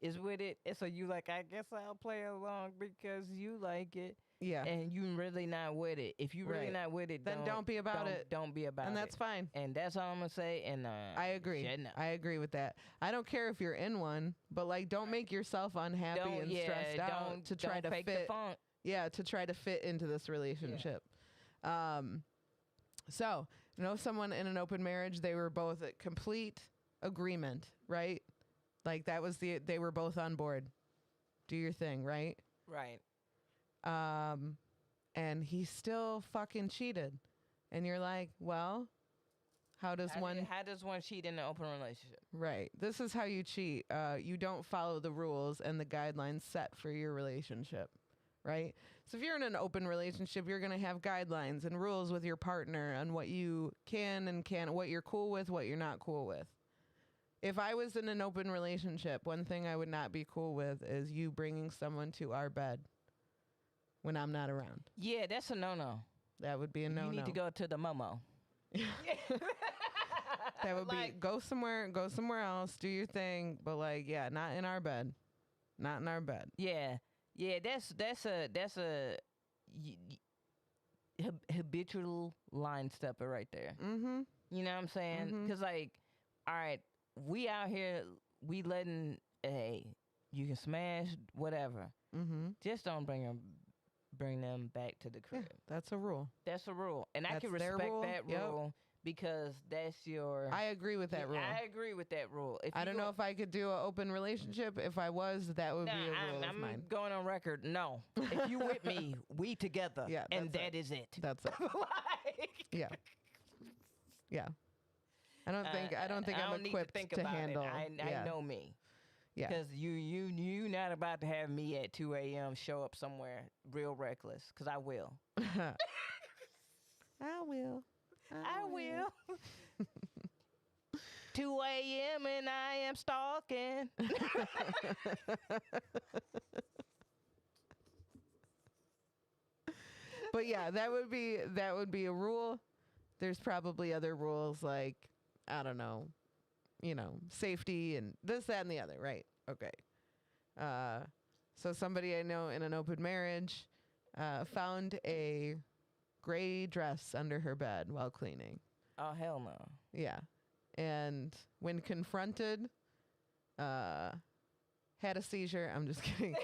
is with it, and so you like, I guess I'll play along because you like it, Yeah, and you really not with it. If you really Right. not with it, then don't be about it, Don't be about it. and that's fine. And that's all I'm gonna say. And I agree. shutting up. I agree with that. I don't care if you're in one, but like, don't make yourself unhappy Don't- and yeah, stressed out to try don't to fake fit. the funk. Yeah, to try to fit into this relationship. So, someone in an open marriage, they were both at complete agreement, right? Like, they were both on board. Do your thing, right? Right. And he still fucking cheated. And you're like, well, how does How one does one cheat in an open relationship? Right. This is how you cheat. You don't follow the rules and the guidelines set for your relationship, right? So if you're in an open relationship, you're going to have guidelines and rules with your partner on what you can and can't, what you're cool with, what you're not cool with. If I was in an open relationship, one thing I would not be cool with is you bringing someone to our bed when I'm not around. Yeah, that's a no-no. That would be a no-no. You need to go to the Momo. That would be like- go somewhere else, do your thing, but like, yeah, not in our bed. Not in our bed. Yeah, that's a habitual line stepper right there. Mm-hmm. You know what I'm saying? Mhm. Because like, all right, we out here, we letting, hey, you can smash whatever. Mm-hmm. Just don't bring them back to the Yeah, crib. that's a rule. That's a rule, and I can That's their respect rule. that Yep. rule because that's your. I agree with that rule. I agree with that rule. If I you don't go- know if I could do an open relationship. If I was, that would Nah, be a rule I'm of mine. going on record. No, if you with me, we together. Yeah, and that's that is it. That's it. Like, Yeah. Yeah. I don't think I I'm need to equipped think to about handle. it. yeah. I know me. Yeah. Because you not about to have me at 2 a.m. show up somewhere real reckless. Because I will. I will. I will. 2 a.m. and I am stalking. But yeah, that would be a rule. There's probably other rules like, I don't know, safety and this, that, and the other, right? Okay. So somebody I know in an open marriage found a gray dress under her bed while cleaning. Oh, hell no. Yeah. And when confronted, had a seizure. I'm just kidding.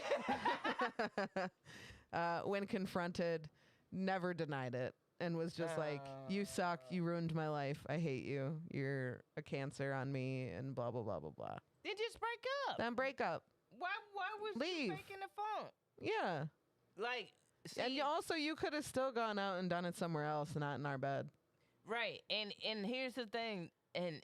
When confronted, never denied it and was just like, you suck. You ruined my life. I hate you. You're a cancer on me and blah, blah, blah, blah, blah. Then just break up. Then break up. Why was Leave. you making the phone? Yeah. Like, see, And also, you could have still gone out and done it somewhere else, not in our bed. right. And here's the thing. And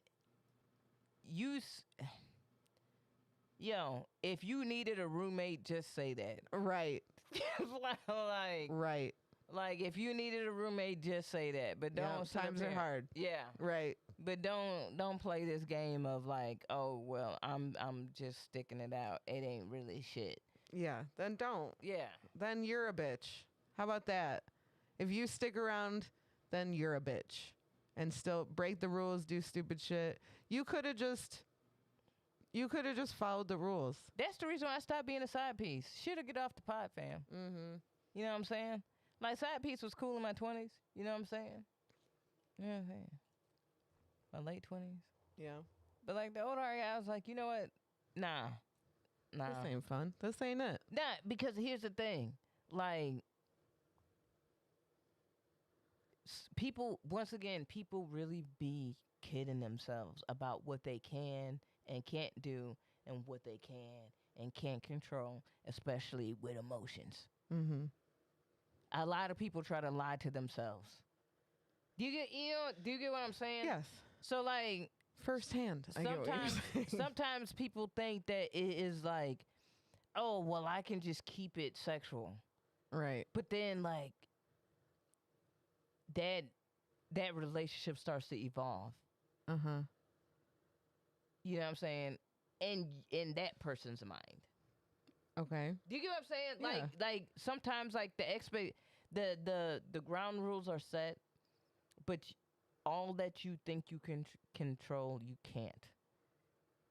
if you needed a roommate, just say that. Right. like, Right. if you needed a roommate, just say that. But don't Yeah, sit up times are here- hard. Yeah. Right. But don't play this game of like, oh well, I'm just sticking it out. It ain't really shit. Yeah. Then don't. Yeah. Then you're a bitch. How about that? If you stick around, then you're a bitch. And still break the rules, do stupid shit. You could have just followed the rules. That's the reason why I stopped being a side piece. Shoulda get off the pod, fam. Mm-hmm. You know what I'm saying? Like, side piece was cool in my 20s. You know what I'm saying? You know what I'm saying? My late 20s. Yeah. But, like, the older I got, I was like, you know what? Nah. This ain't fun. This ain't it. Nah, because here's the thing. Like, people really be kidding themselves about what they can and can't do and what they can and can't control, especially with emotions. Mm-hmm. A lot of people try to lie to themselves. Do you get what I'm saying? Yes. So like Firsthand. I get what you're saying. sometimes people think that it is like, oh, well, I can just keep it sexual. Right. But then like that relationship starts to evolve. Uh-huh. You know what I'm saying? In that person's mind. Okay. Do you get what I'm saying? Yeah. Like sometimes like the ground rules are set, but all that you think you can control, you can't.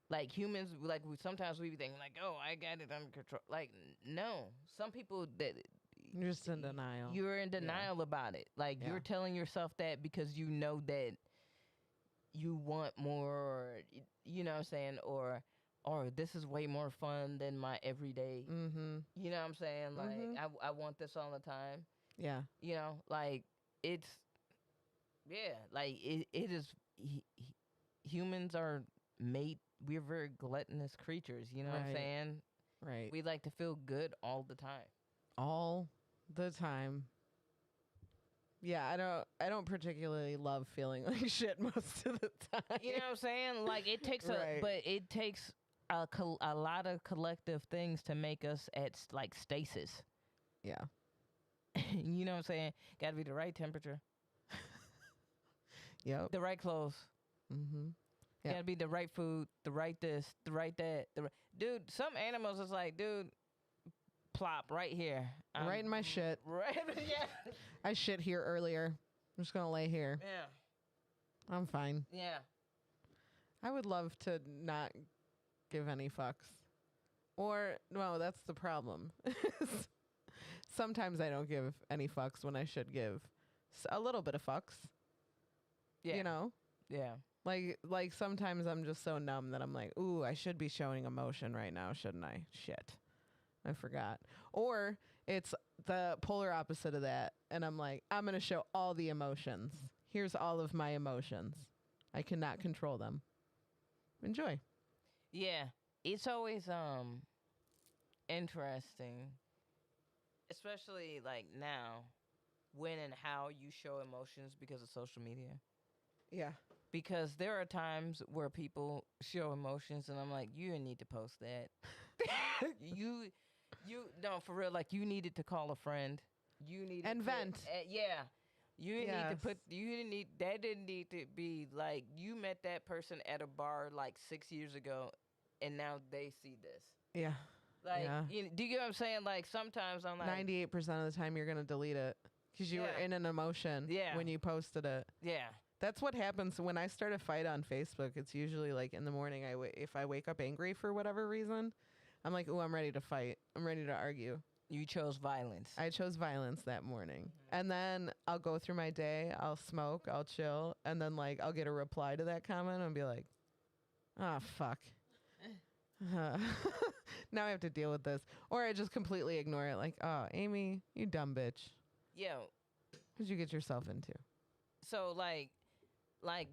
Like humans, like sometimes we be thinking like, oh, I got it under control. Like no, some people that You're just in denial. you're in denial about it. Like Yeah. you're telling yourself that because you know that you want more, or you know what I'm saying, or this is way more fun than my everyday. Mm-hmm. You know what I'm saying? Like Mhm. I want this all the time. Yeah. You know, like it's like it is. Humans are made. We're very gluttonous creatures. You know what I'm Right. saying? Right. We like to feel good all the time. All the time. Yeah, I don't particularly love feeling like shit most of the time. You know what I'm saying? Like it takes Right. but it takes a lot of collective things to make us at like stasis. Yeah. You know what I'm saying? Got to be the right temperature, Yep. the right clothes. Mm-hmm. Yeah. Got to be the right food, the right this, the right that. Dude, some animals is like, dude, plop right here. Right in my shit. Right, yeah. I shit here earlier. I'm just gonna lay here. Yeah, I'm fine. yeah. I would love to not give any fucks. Or no, that's the problem. Sometimes I don't give any fucks when I should give a little bit of fucks. Yeah. You know? Yeah. Like sometimes I'm just so numb that I'm like, ooh, I should be showing emotion right now, shouldn't I? Shit. I forgot. Or it's the polar opposite of that. And I'm like, I'm going to show all the emotions. Here's all of my emotions. I cannot control them. Enjoy. Yeah. It's always interesting, especially like now, when and how you show emotions because of social media. Yeah. Because there are times where people show emotions and I'm like, you didn't need to post that. you no, for real, like you needed to call a friend. You needed And to, vent. yeah. You didn't need to Yes. put. You didn't need. That didn't need to be like you met that person at a bar like 6 years ago, and now they see this. Yeah. Like, Yeah. do you get what I'm saying? Like sometimes I'm like, 98% of the time you're going to delete it because you were Yeah. in an emotion Yeah. when you posted it. yeah, That's what happens when I start a fight on Facebook. It's usually like in the morning. If I wake up angry for whatever reason, I'm like, "Ooh, I'm ready to fight. I'm ready to argue." you chose violence. I chose violence that morning, and then I'll go through my day. I'll smoke. I'll chill, and then like I'll get a reply to that comment and be like, "Oh fuck." Now I have to deal with this, or I just completely ignore it. Like, "Oh, Aimee, you dumb bitch. Yeah. What'd you get yourself into?" So like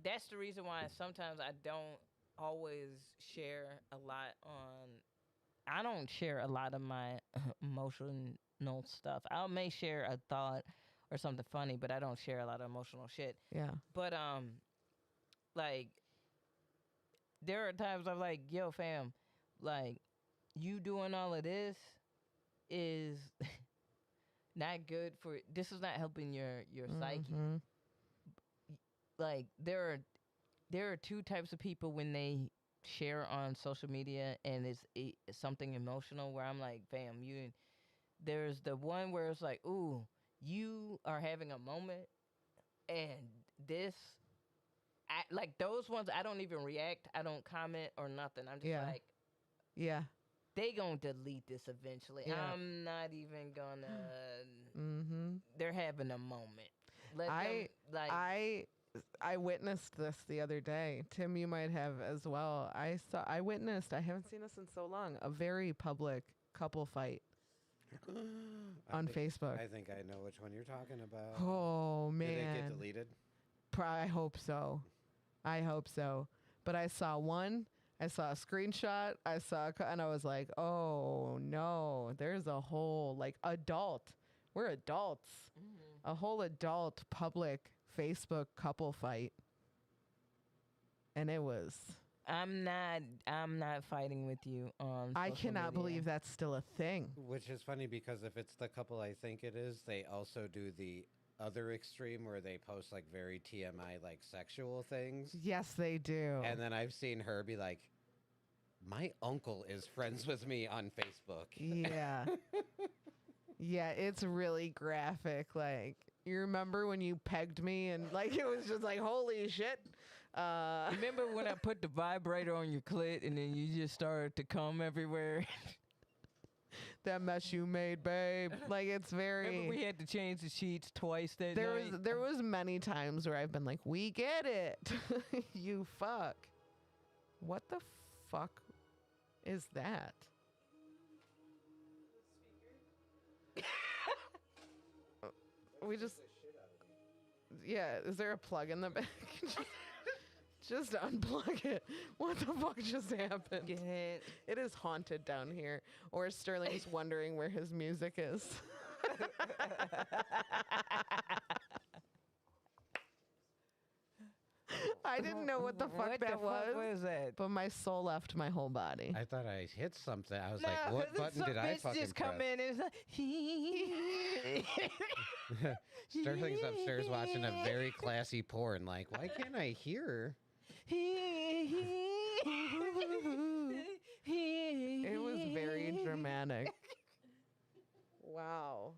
that's the reason why sometimes I don't always share a lot on. I don't share a lot of my emotional stuff. I may share a thought or something funny, but I don't share a lot of emotional shit. Yeah. But like there are times I'm like, yo, fam, like you doing all of this is not good for. This is not helping your psyche. Mhm. Like there are two types of people when they share on social media and it's something emotional where I'm like, fam, there's the one where it's like, ooh, you are having a moment and this like those ones I don't even react, I don't comment or nothing. I'm just Yeah. like, Yeah. they gonna delete this eventually. Yeah. I'm not even gonna. Mhm. They're having a moment. Let I- them like. I witnessed this the other day. Tim, you might have as well. I haven't seen this in so long, a very public couple fight on Facebook. I think I know which one you're talking about. Oh Did it get man. deleted? I hope so. I hope so. But I saw a screenshot, and I was like, "Oh no, there's a whole like adult. We're adults. A whole adult public Facebook couple fight." And it was I'm not fighting with you on. I social cannot media. believe that's still a thing. Which is funny because if it's the couple I think it is, they also do the other extreme where they post like very TMI like sexual things. Yes, they do. And then I've seen her be like, my uncle is friends with me on Facebook. Yeah. Yeah, it's really graphic. Like, you remember when you pegged me and like it was just like, holy shit. Remember when I put the vibrator on your clit and then you just started to come everywhere? That mess you made, babe. Like, it's very. Remember we had to change the sheets twice that night? There was many times where I've been like, we get it. You fuck. What the fuck is that? We just. Yeah, is there a plug in the back? Just unplug it. What the fuck just happened? Get it. It is haunted down here. Or Sterling's wondering where his music is. I didn't know what the fuck What that the was. fuck was that? But my soul left my whole body. I thought I hit something. I was Nah, like, what 'cause button some did I bitch fucking just come press? in and it's like, Sterling's upstairs watching a very classy porn. Like, why can't I hear? It was very dramatic. Wow.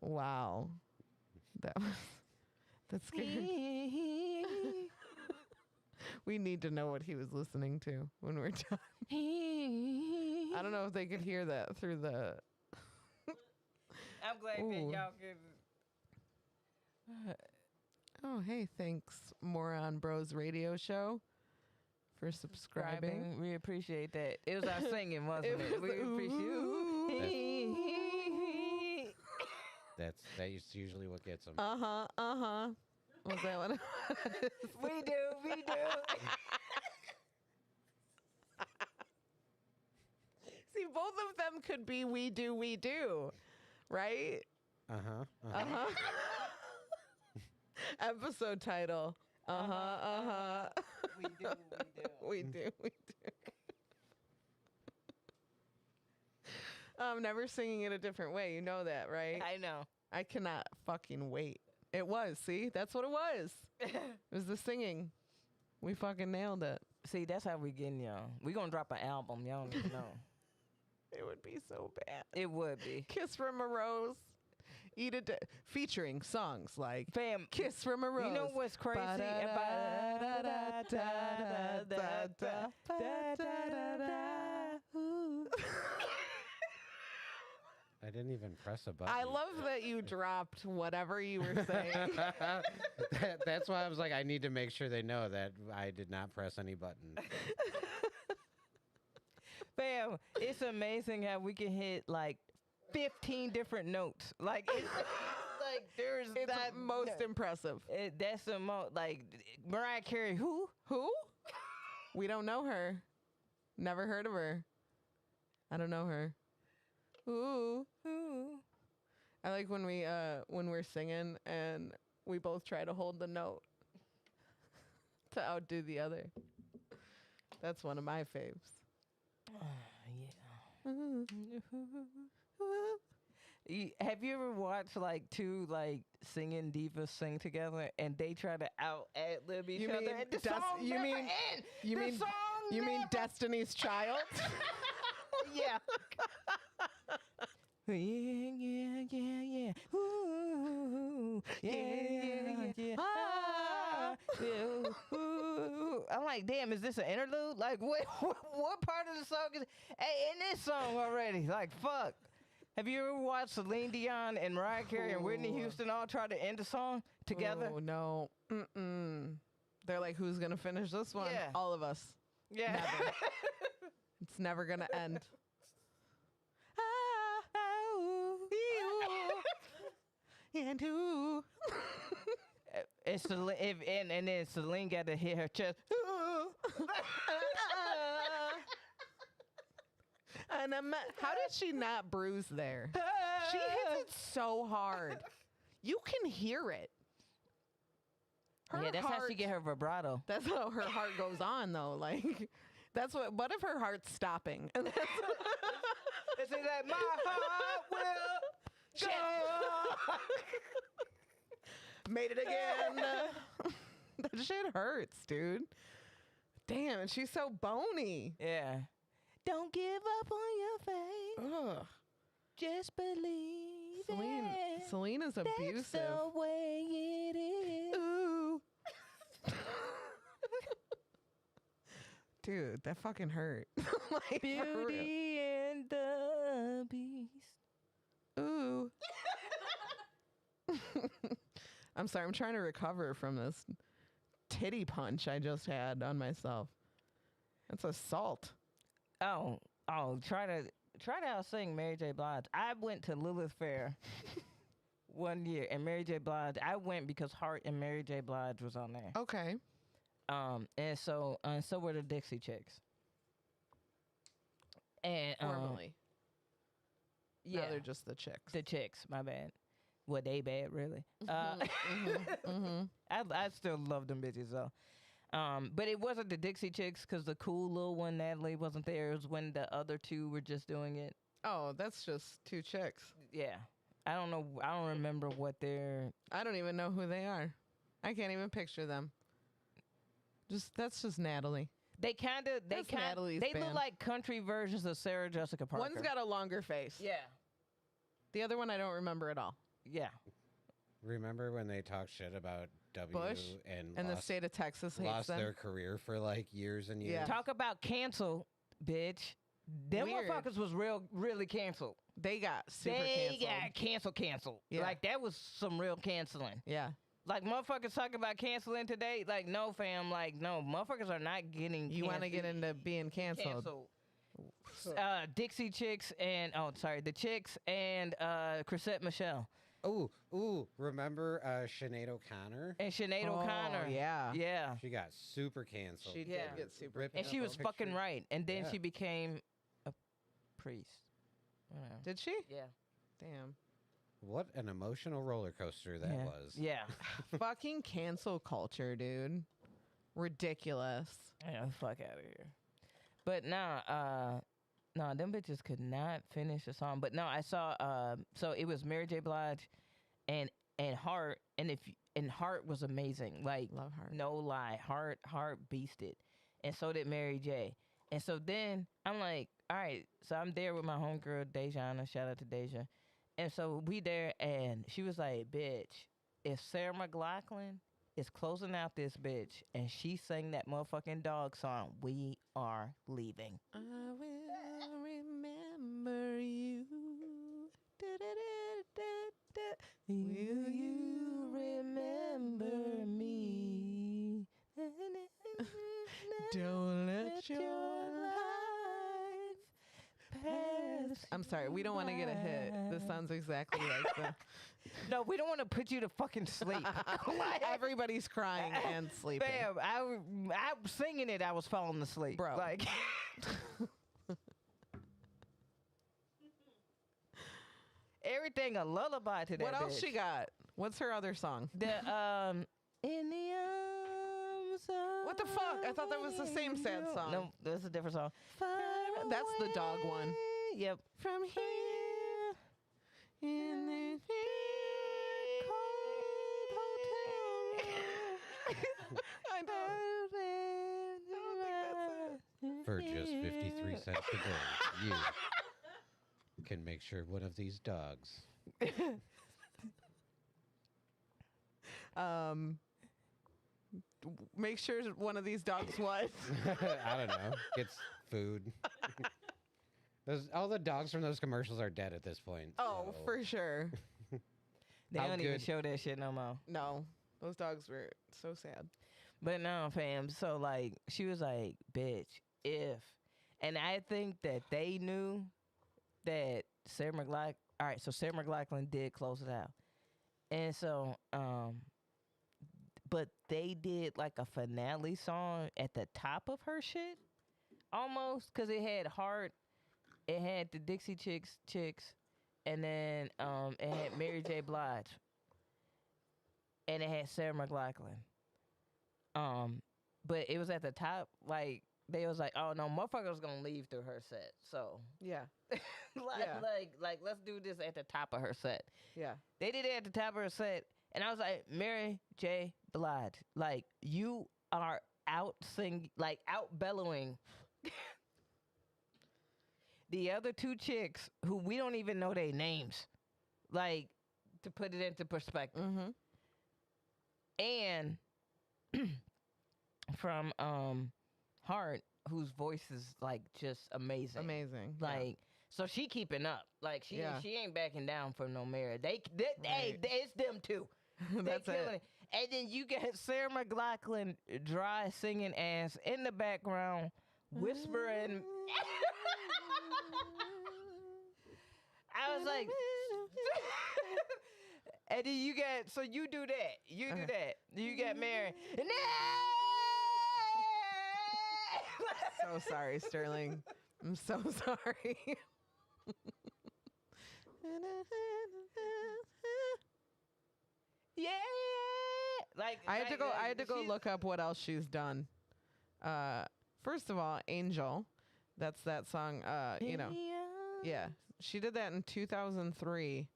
Wow. That's scary. We need to know what he was listening to when we're done. I don't know if they could hear that through the. I'm glad that Ooh. y'all could. Oh, hey, thanks, Moron Bros Radio Show, for subscribing. We appreciate that. It was our singing, wasn't it? It was We the appreciate. That's usually what gets them. Was that what? We do. See, both of them could be we do, right? Episode title. We do. We do. I'm never singing it a different way. You know that, right? I know. I cannot fucking wait It was. See, that's what it was. It was the singing. We fucking nailed it. See, that's how we getting y'all. We gonna drop an album. Y'all don't even know. It would be so bad. It would be. Kiss from a Rose. Eat a featuring songs like Fam, Kiss from a Rose. you know what's crazy? I didn't even press a button. I love that you dropped whatever you were saying. That's why I was like, I need to make sure they know that I did not press any button. Fam, it's amazing how we can hit like 15 different notes. Like it's like there's It's that most impressive. that's the most like Mariah Carey. Who? Who? We don't know her. Never heard of her. I don't know her. Ooh. Who? I like when we're singing and we both try to hold the note to outdo the other. That's one of my faves. Have you ever watched like two like singing divas sing together and they try to out ad lib each You other? mean And the Des- song you never mean- end. You The mean song you mean never- Destiny's Child? Yeah. Yeah. Ooh, yeah. Ah, yeah. Ooh. I'm like, damn, is this an interlude? Like, what part of the song is in this song already? Like, fuck. Have you ever watched Celine Dion and Mariah Carey and Whitney Ooh. Houston all try to end a song together? Oh, no. Mm-mm. They're like, who's going to finish this one? Yeah. All of us. Yeah. Never. It's never going to end. And who? It's Celine, and then Celine got to hit her chest. And how did she not bruise there? She hits it so hard. You can hear it. Her Yeah, that's how she heart- get her vibrato. That's how her heart goes on, though. Like, that's what if her heart's stopping? And that's It's like my heart will go. made it again. That shit hurts, dude. Damn, and she's so bony. Yeah. Don't give up on your faith. Ugh. Just believe it. Celine is That's abusive. the way it is. Ooh. Dude, that fucking hurt. Like, for real. Beauty and the Beast. Ooh. I'm sorry, I'm trying to recover from this titty punch I just had on myself. That's assault. Oh, try to outsing Mary J. Blige. I went to Lilith Fair one year, and Mary J. Blige. I went because Hart and Mary J. Blige was on there. Okay. And so were the Dixie Chicks. And Formally. Now yeah, they're just the chicks. the Chicks. My bad. Well, they bad, really. Mm-hmm. I still love them bitches though. But it wasn't the Dixie Chicks because the cool little one Natalie wasn't there. It was when the other two were just doing it. Oh, that's just two chicks. Yeah, I don't know. I don't remember what their. I don't even know who they are. I can't even picture them. That's just Natalie. They That's Natalie's they band. look like country versions of Sarah Jessica Parker. One's got a longer face. yeah, The other one I don't remember at all. yeah. Remember when they talked shit about W Bush and And the lost, state of Texas hates lost them. their career for like years and years? Yeah. Talk about cancel, bitch. Them Weird. motherfuckers was really canceled. They got super they canceled. got canceled. Yeah. Like that was some real canceling. Yeah. Like motherfuckers talking about canceling today. Like no, fam. Like no, motherfuckers are not getting. You want to get into being canceled. Dixie Chicks and the Chicks and Chrisette Michelle Ooh, remember Sinead O'Connor? and Sinead Oh, O'Connor. yeah. yeah. She got super canceled. She Yeah. did get super Ripping And she up was a fucking picture. right. And then Yeah. she became a priest. Whatever. Did she? Yeah. Damn. What an emotional roller coaster that yeah. was. Yeah. Fucking cancel culture, dude. Ridiculous. Yeah, fuck out of here. But no, them bitches could not finish the song. But no, I saw so it was Mary J. Blige and Hart and Heart was amazing. Like, Love Heart. no lie, Heart beasted, and so did Mary J. And so then I'm like, all right, so I'm there with my homegirl Dejana. Shout out to Deja. And so we there, and she was like, bitch, if Sarah McLachlan is closing out this bitch and she sang that motherfucking dog song, we are leaving. I will remember you. Will you remember me? Don't let your life pass. I'm sorry, we don't want to get a hit. This sounds exactly like the. No, we don't want to put you to fucking sleep. Everybody's crying and sleeping. Bam, I was singing it, I was falling asleep. Bro. Like, everything a lullaby to that What else bitch. she got? What's her other song? The in the arms of What the fuck? I thought that was the same sad angel. song. No, that's a different song. That's the dog one. Yep. From here in the I don't. For just 53 cents a day, you can make sure one of these dogs. Make sure one of these dogs what? I don't know. Gets food. All the dogs from those commercials are dead at this point. Oh, so- for sure. They How don't even good- show that shit no more. No, those dogs were so sad. But no, fam. So like, she was like, "Bitch, if," and I think that they knew that Sarah McLachlan. All right, so Sarah McLachlan did close it out, and so but they did like a finale song at the top of her shit, almost, because it had Heart, it had the Dixie Chicks, and then it had Mary J. Blige, and it had Sarah McLachlan. But it was at the top, like, they was like, oh no, motherfuckers gonna leave through her set. So Yeah, like, let's do this at the top of her set. yeah. They did it at the top of her set, and I was like, Mary J. Blige, like, you are out bellowing the other two chicks who we don't even know their names, like, to put it into perspective. Mm-hmm. And from Heart, whose voice is like just amazing. Amazing. Like, so she keeping up. Like, she Yeah. she ain't backing down from no Mary. Hey, Right. it's them two. They That's killing it. And then you got Sarah McLachlan dry singing ass in the background, whispering. I was like, and then you got, so you do that. You do that. You got Mary. So sorry, Sterling. I'm so sorry. Yeah. Like, I had to go. I had to go she's- look up what else she's done. First of all, Angel. That's that song. You know. Yeah, she did that in 2003.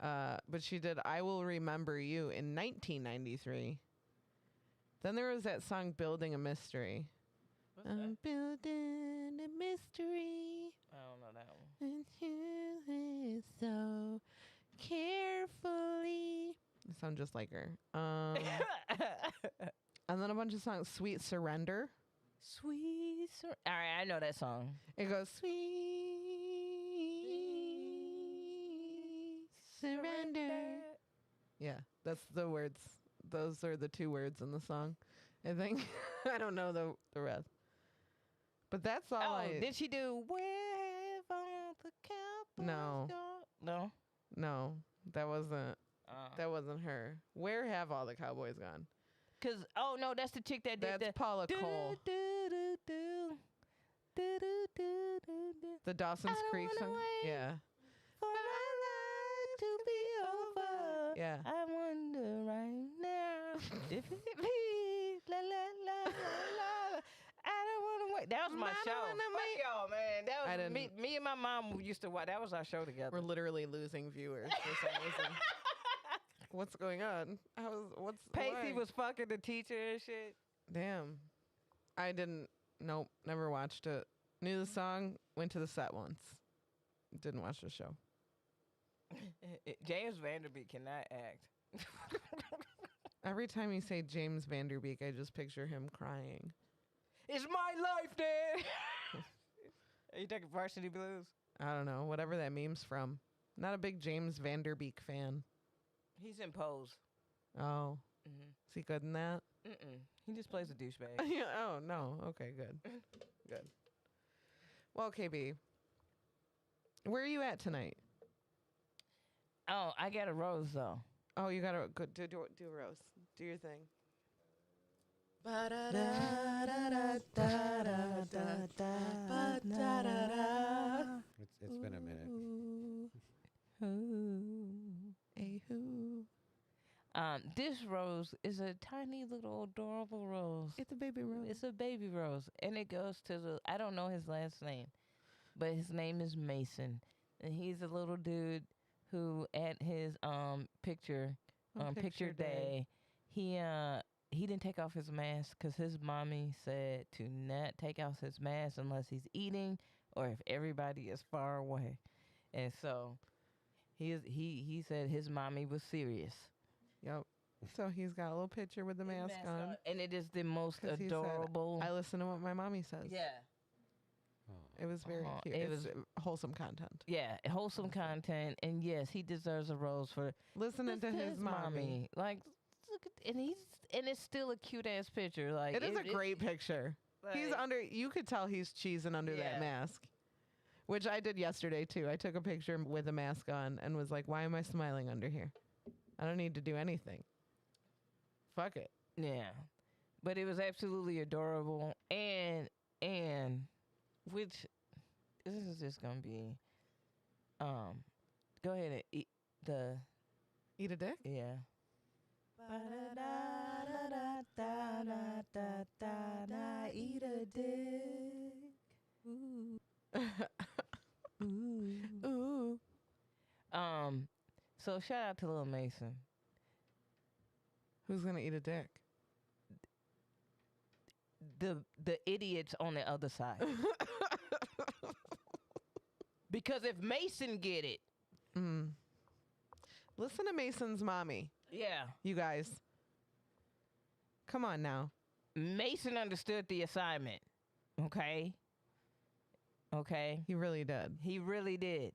But she did "I Will Remember You" in 1993. Then there was that song "Building a Mystery." What's that? I'm building a mystery. I don't know that one. And you so carefully. You sound just like her. And then a bunch of songs. "Sweet Surrender." Sweet. All right, I know that song. It goes "Sweet Surrender." Yeah, that's the words. Those are the two words in the song, I think. I don't know the rest. But that's all I... did she do "Where Have All the Cowboys No. Gone"? No, that wasn't No. that wasn't her. Where have all the cowboys gone? Cause no, that's the chick that did That's Paula Cole. The Dawson's I don't Creek wanna song. wait Yeah. for our life to be over. Yeah. I wonder right now if it be la la la la la. I don't want to wait. That was my I don't show. wanna Fuck wait. y'all, man. I That was didn't- me and my mom used to watch. That was our show together. We're literally losing viewers for some reason. What's going on? Pacey why? was fucking the teacher and shit. Damn. I didn't. Nope. Never watched it. Knew the song. Went to the set once. Didn't watch the show. James Vanderbeek cannot act. Every time you say James Vanderbeek, I just picture him crying. It's my life, Dad. Are you taking Varsity Blues? I don't know. Whatever that meme's from. Not a big James Vanderbeek fan. He's in Pose. Oh. Mm-hmm. Is he good in that? Mm-mm. He just plays a douchebag. Yeah. Oh, no. Okay, good. Good. Well, KB, where are you at tonight? Oh, I got a rose, though. Oh, you gotta go do a rose. Do your thing. It's been a minute. Hey-hoo. This rose is a tiny little adorable rose. It's a baby rose. It's a baby rose, and it goes to I don't know his last name, but his name is Mason, and he's a little dude who at his picture picture day, he didn't take off his mask because his mommy said to not take off his mask unless he's eating or if everybody is far away, and so he said his mommy was serious. Yep. So he's got a little picture with the mask on. And it is the most 'Cause he said, adorable. I listen to what my mommy says. Yeah. It was very cute. It It's was wholesome content. Yeah, wholesome content, and yes, he deserves a rose for Listening to his mommy. Like, look at, and it's still a cute ass picture. Like It is a great picture. He's like, under. You could tell he's cheesing under that Yeah. mask, which I did yesterday too. I took a picture with a mask on and was like, "Why am I smiling under here? I don't need to do anything. Fuck it." Yeah, but it was absolutely adorable, and which this is just gonna be, go ahead and eat Eat a dick. yeah. Eat a dick. Ooh. So shout out to Lil Mason. Who's gonna eat a dick? The idiots on the other side. Because if Mason get it, Listen to Mason's mommy. yeah, You guys. Come on now. Mason understood the assignment. Okay. He really did. He really did.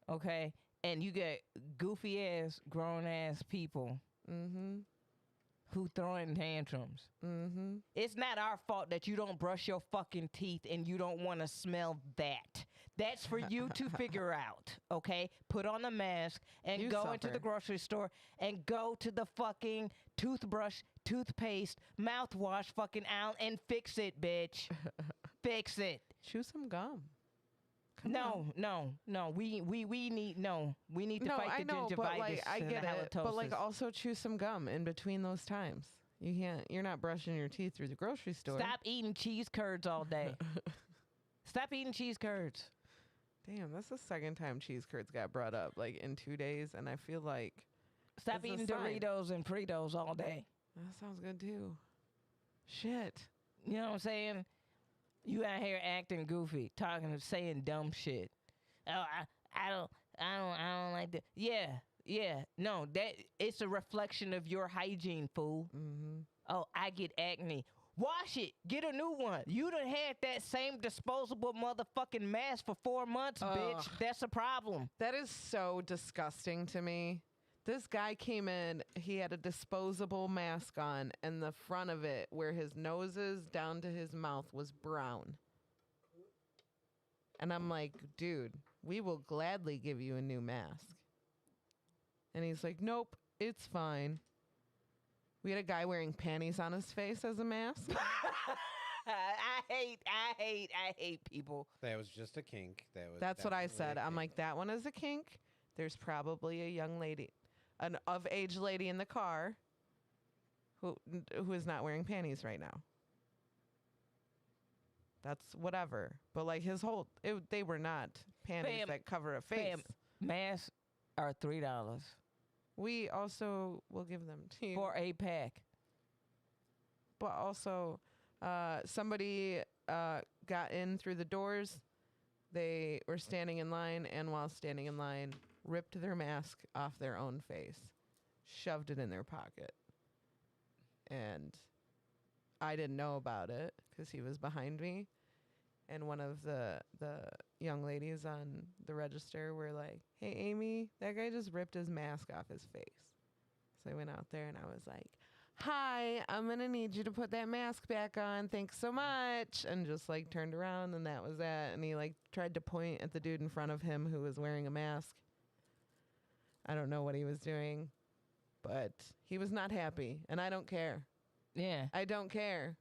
Okay. And you get goofy ass, grown ass people Mm-hmm. who throwing tantrums. Mm-hmm. It's not our fault that you don't brush your fucking teeth and you don't want to smell that. That's for you to figure out, okay? Put on a mask and You go into suffer. the grocery store and go to the fucking toothbrush, toothpaste, mouthwash fucking aisle and fix it, bitch. Fix it. Chew some gum. Come on. No. We need We need to No, fight I the know, gingivitis but like I and get the it. But like halitosis. also chew some gum in between those times. You're not brushing your teeth through the grocery store. Stop eating cheese curds all day. Stop eating cheese curds. Damn, that's the second time cheese curds got brought up like in 2 days, and I feel like Stop It's a eating sign. Doritos and Fritos all day. that sounds good too. Shit. You know what I'm saying? You out here acting goofy, saying dumb shit. Oh, I don't like that. Yeah. No, that it's a reflection of your hygiene, fool. Mm-hmm. Oh, I get acne. Wash it. Get a new one. You done had that same disposable motherfucking mask for 4 months, bitch. Ugh. That's a problem. That is so disgusting to me. This guy came in, he had a disposable mask on, and the front of it, where his nose is down to his mouth, was brown. And I'm like, dude, we will gladly give you a new mask. And he's like, nope, it's fine. We had a guy wearing panties on his face as a mask. I hate people. That was just a kink. That's what I definitely a said. I'm kink. like, that one is a kink. There's probably a young lady, an of-age lady in the car who is not wearing panties right now. That's whatever. But like they were not panties Fam, that cover a face. Masks are $3. We also will give them to you. for a pack. But also, somebody got in through the doors. They were standing in line, and while standing in line, ripped their mask off their own face, shoved it in their pocket. And I didn't know about it because he was behind me. And one of the young ladies on the register were like, "Hey, Amy, that guy just ripped his mask off his face." So I went out there and I was like, "Hi, I'm going to need you to put that mask back on. Thanks so much." And just like turned around and that was that. And he like tried to point at the dude in front of him who was wearing a mask. I don't know what he was doing, but he was not happy. And I don't care. Yeah. I don't care.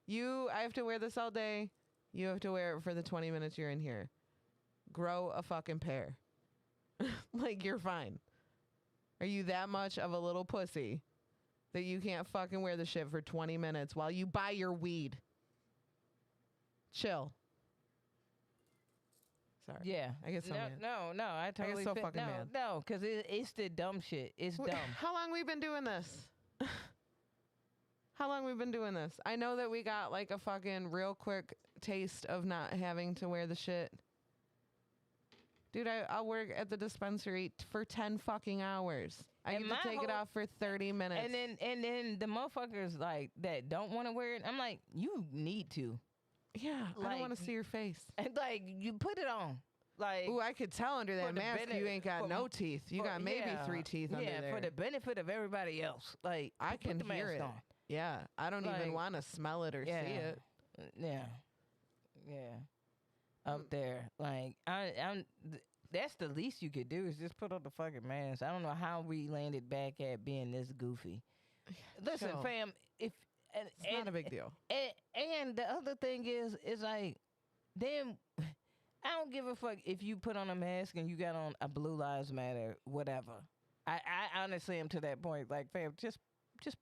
I have to wear this all day. You have to wear it for the 20 minutes you're in here. Grow a fucking pair. Like, you're fine. Are you that much of a little pussy that you can't fucking wear the shit for 20 minutes while you buy your weed? Chill. Sorry. Yeah. I get so mad. No, I totally so fit- fucking no, mad. No, because it's the dumb shit. It's dumb. How long we been doing this? How long we been doing this? I know that we got like a fucking real quick taste of not having to wear the shit. Dude, I'll work at the dispensary for 10 fucking hours. I And get to my take it whole- off for 30 minutes. And then the motherfuckers like that don't want to wear it. I'm like, you need to. yeah, I don't want like, to see your face. And like you put it on. Like Ooh, I could tell under for that the mask you bene- ain't got for- no teeth. You got maybe 3 teeth under yeah, there. for the benefit of everybody else. Like I can put the hear mask it. on. Yeah, I don't even Like, want to smell it or Yeah. see it. Yeah. Up there. Like that's the least you could do is just put on the fucking mask. I don't know how we landed back at being this goofy. Listen, Chill. fam, if It's not a big deal. and the other thing is like, then I don't give a fuck if you put on a mask and you got on a Blue Lives Matter, whatever. I honestly am to that point. Like, fam, just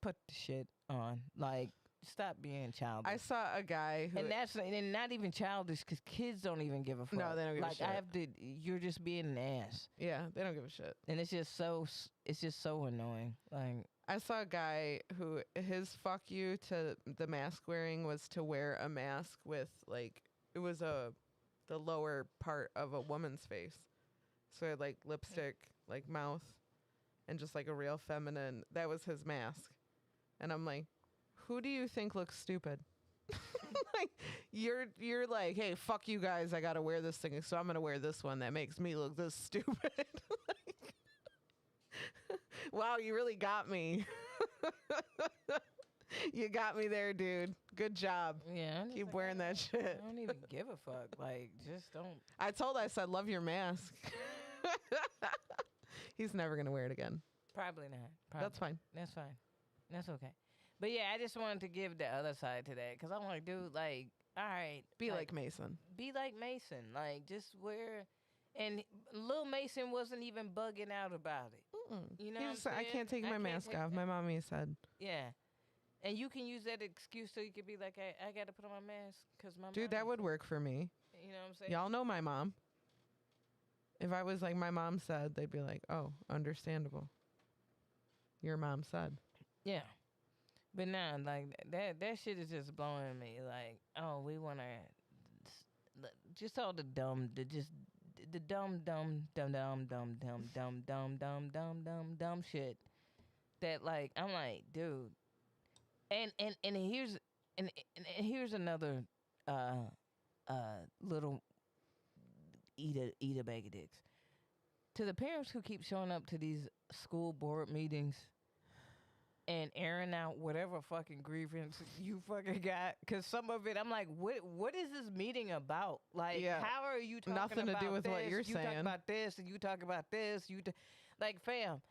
put the shit on. Like, stop being childish. I saw a guy who And that's and not even childish because kids don't even give a fuck. No, they don't give a like, shit. I have to. You're just being an ass, yeah, they don't give a shit. and it's just so annoying. Like, I saw a guy who his fuck you to the mask wearing was to wear a mask with like it was the lower part of a woman's face. So it had like lipstick, like mouth, and just like a real feminine. That was his mask. And I'm like, who do you think looks stupid? Like you're like, hey, fuck you guys, I gotta wear this thing, so I'm gonna wear this one that makes me look this stupid. Like, wow, you really got me. You got me there, dude. Good job. yeah, I'm just Keep like, wearing that shit. I don't even give a fuck. Like, just don't. I said, love your mask. He's never gonna wear it again. Probably not. That's fine. That's fine. That's okay. But yeah, I just wanted to give the other side to that because I'm like, dude, like, all right, Be like Mason. be like Mason, like, just wear. And Lil Mason wasn't even bugging out about it. You know, He what I'm just said, I saying? can't take my mask off. My mommy said, Yeah. And you can use that excuse so you could be like, I got to put on my mask because my dude, mom that is-" would work for me. You know what I'm saying? Y'all know my mom. If I was like my mom said, they'd be like, oh, understandable. Your mom said. Yeah. But now, like, that shit is just blowing me. Like, oh, we want to, just all the dumb, the dumb shit that, like, I'm like, dude. And here's another little eat a bag of dicks. To the parents who keep showing up to these school board meetings and airing out whatever fucking grievance you fucking got, because some of it, I'm like, what is this meeting about? Like, Yeah. how are you talking Nothing about to do with what this? you're you talk saying. about this, and you talk about this. Like, fam.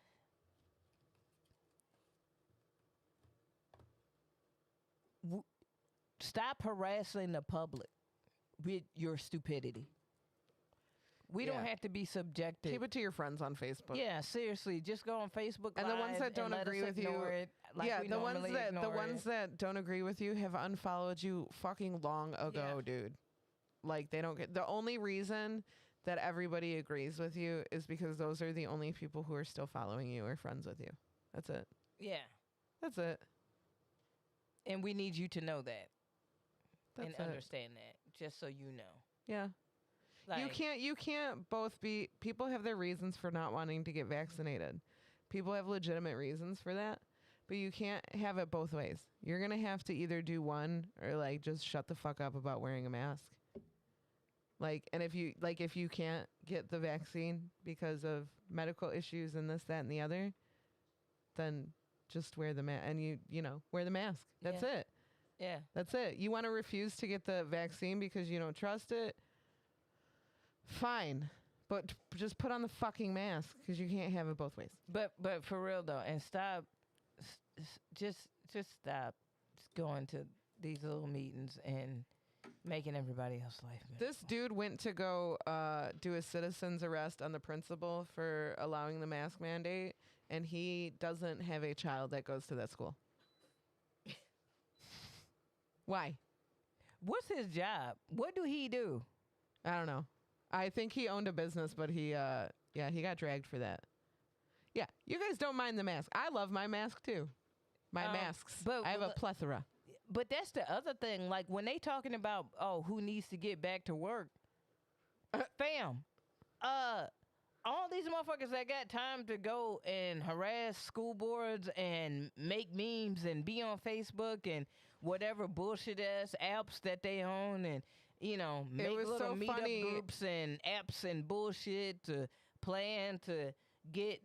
Stop harassing the public with your stupidity. We don't Yeah. have to be subjective. Keep it to your friends on Facebook. Yeah, seriously, just go on Facebook And the ones Live that don't and let agree us with you- ignore it like yeah, we the ones normally that ignore it. that don't agree with you have unfollowed you fucking long ago, Yeah. dude. Like they don't get the only reason that everybody agrees with you is because those are the only people who are still following you or friends with you. That's it. Yeah. That's it. And we need you to know that That's and it. understand that, just so you know. Yeah. Like, You can't both be. People have their reasons for not wanting to get vaccinated. People have legitimate reasons for that, but you can't have it both ways. You're gonna have to either do one or like just shut the fuck up about wearing a mask. Like, and if you can't get the vaccine because of medical issues and this, that, and the other, then just wear the mask. And you know, wear the mask. That's it. Yeah. That's it. You want to refuse to get the vaccine because you don't trust it? Fine. But just put on the fucking mask because you can't have it both ways. But for real though, and stop, just stop going to these little meetings and making everybody else's life miserable. This dude went to go do a citizen's arrest on the principal for allowing the mask mandate, and he doesn't have a child that goes to that school. Why? What's his job? What do he do? I don't know. I think he owned a business, but he got dragged for that. Yeah, you guys don't mind the mask. I love my mask too. My masks. but I have a plethora. But that's the other thing. Like when they talking about, oh, who needs to get back to work? Fam, all these motherfuckers that got time to go and harass school boards and make memes and be on Facebook and whatever bullshit ass apps that they own, and you know, make was little so meetup funny. groups and apps and bullshit to plan to get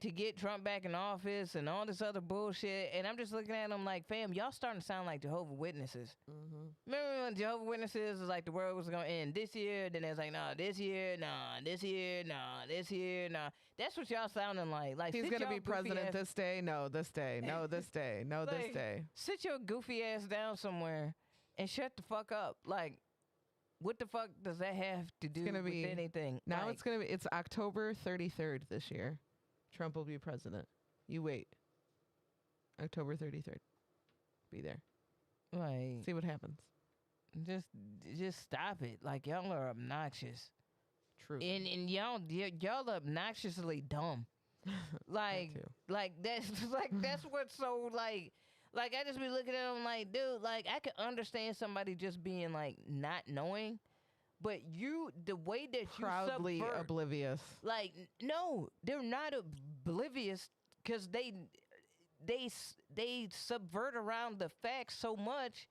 to get Trump back in office and all this other bullshit. And I'm just looking at them like, fam, y'all starting to sound like Jehovah's Witnesses. Mm-hmm. Remember when Jehovah's Witnesses was like the world was going to end this year? Then it's like, nah, this year, nah, this year, nah, this year, nah. That's what y'all sounding like. Like He's sit going to y'all be goofy president ass- this day. No, this day. No, this day. No, this Like, day. Sit your goofy ass down somewhere and shut the fuck up. Like, what the fuck does that have to do gonna with be- anything? Now Like, it's October 33rd this year. Trump will be president. You wait. October 33rd. Be there. like See what happens. just stop it. Like y'all are obnoxious. True. And y'all obnoxiously dumb. Like too. that's what's so like I just be looking at them like, dude, like I could understand somebody just being like not knowing, but the way that Proudly you subvert, oblivious. like no, they're not oblivious because they subvert around the facts so much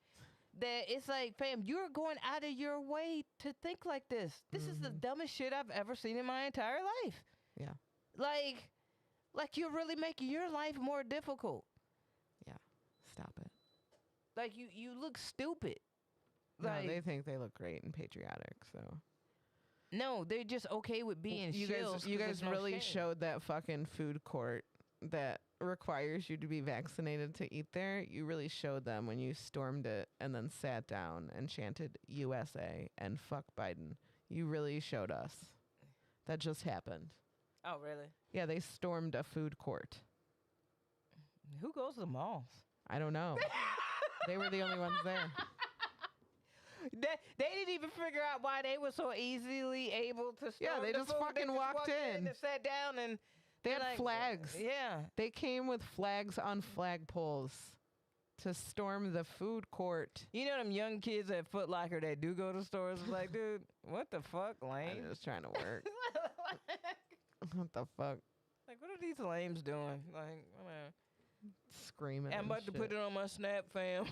that it's like, fam, you're going out of your way to think like this. This is the dumbest shit I've ever seen in my entire life. Yeah. Like you're really making your life more difficult. Yeah. Stop it. Like you look stupid. No, Like they think they look great and patriotic, so. no, they're just okay with being You shills. guys 'cause there's no really shame. showed that fucking food court that requires you to be vaccinated to eat there. You really showed them when you stormed it and then sat down and chanted USA and fuck Biden. You really showed us. That just happened. Oh really? Yeah, they stormed a food court. Who goes to the malls? I don't know. They were the only ones there. They didn't even figure out why they were so easily able to. Yeah, storm they the just food. fucking They walked in. and sat down and They they're had like, flags. Yeah. They came with flags on flagpoles to storm the food court. You know them young kids at Foot Locker that do go to stores is like, dude, what the fuck, lame? I'm just trying to work. What the fuck? Like, what are these lames doing? Like, whatever. Screaming. I'm and about to put shit. it on my Snap, fam.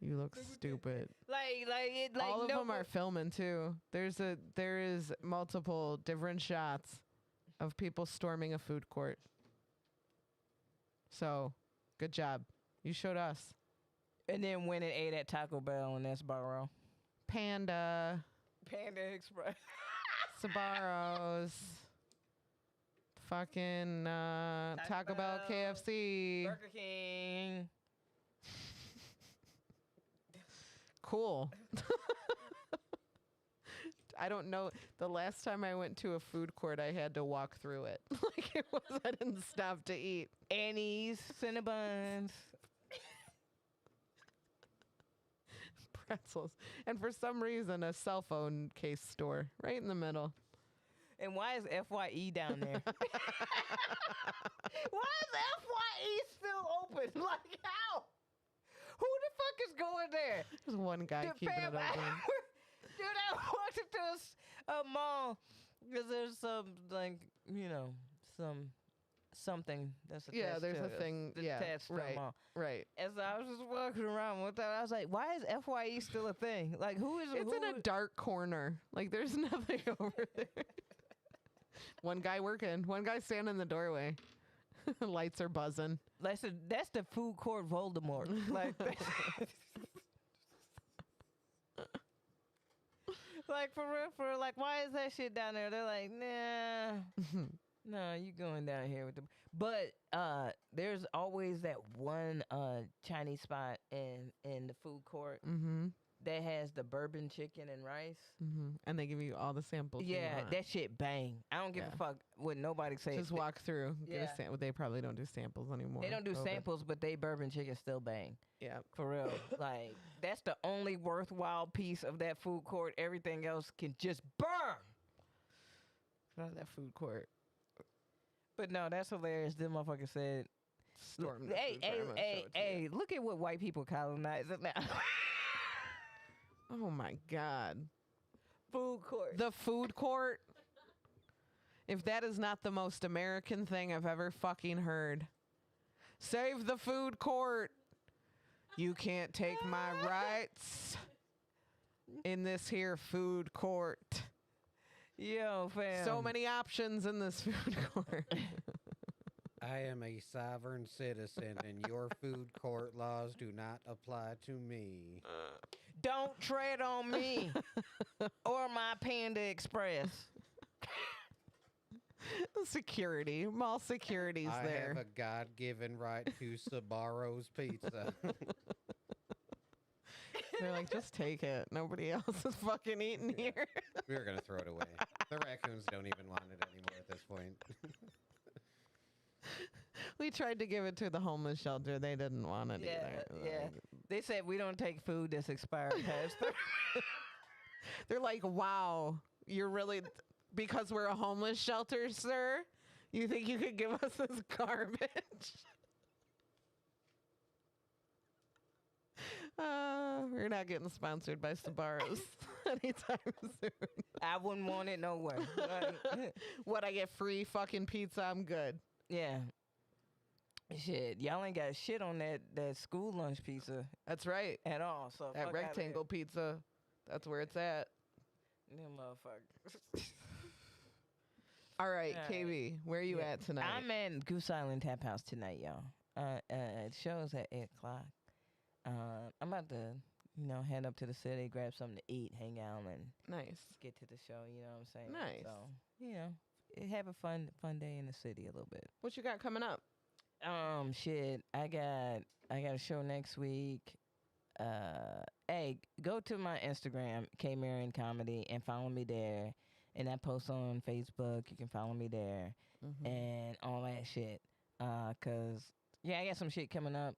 You look stupid. like All of no, them are filming too. There is multiple different shots of people storming a food court. So, good job. You showed us. And then went and ate at Taco Bell in Sbarro. Panda, Panda Express. Sabaros, fucking Taco Bell, Bell, KFC. Burger King. Cool. I don't know. The last time I went to a food court, I had to walk through it. I didn't stop to eat. Annie's, Cinnabons. pretzels. And for some reason, a cell phone case store right in the middle. And why is FYE down there? Why is FYE still open? Like, how? Who the fuck is going there? There's one guy Dude, keeping it fam, open. Dude, I walked into a mall because there's some, like, something that's attached Yeah, there's to a thing. Yeah, attached to a right, mall. right. And so I was just walking around with that. I was like, why is FYE still a thing? Like, who is It's who in a dark corner. Like, there's nothing over there. One guy working. One guy standing in the doorway. Lights are buzzing. That's the food court Voldemort. Like, like for real, like, why is that shit down there? They're like, nah, no, you going down here with the. But there's always that one Chinese spot in the food court Mm-hmm. that has the bourbon chicken and rice. Mm-hmm. And they give you all the samples. you Yeah, want. that shit bang. I don't give Yeah. a fuck what nobody says. Just walk through. Get Yeah. a they probably don't do samples anymore. They don't do COVID. samples, but they bourbon chicken still bang. Yeah. For real. Like, that's the only worthwhile piece of that food court. Everything else can just burn. Not that food court. But no, that's hilarious. This motherfucker said, Storm the hey, food court. I'm gonna show it to you. hey, look at what white people colonize it now. Oh my God. Food court. The food court. If that is not the most American thing I've ever fucking heard. Save the food court. You can't take my rights in this here food court. Yo, fam. So many options in this food court. I am a sovereign citizen, and your food court laws do not apply to me. Don't tread on me or my Panda Express. Security. Mall security's I there. have a God-given right to Sabaro's pizza. They're like, just take it. Nobody else is fucking eating here. We were going to throw it away. The raccoons don't even want it anymore at this point. We tried to give it to the homeless shelter. They didn't want it either. Yeah. Like, They said we don't take food that's expired past 30. they're like, wow, you're really, because we're a homeless shelter, sir? You think you could give us this garbage? We're not getting sponsored by Sbarro's anytime soon. I wouldn't want it nowhere. Like, What, I get free fucking pizza? I'm good. yeah. Shit, y'all ain't got shit on that school lunch pizza That's right. at all. So That fuck rectangle pizza, that's where it's at. outta here. Them motherfuckers. All right, All KB, where are you Yeah. at tonight? I'm at Goose Island Tap House tonight, y'all. It shows at 8:00. I'm about to, head up to the city, grab something to eat, hang out, and Nice. get to the show. You know what I'm saying? Nice. So, have a fun day in the city a little bit. What you got coming up? Shit, I got a show next week. Hey, go to my Instagram, K Marion Comedy, and follow me there. And I post on Facebook. You can follow me there Mm-hmm. and all that shit. Cause I got some shit coming up.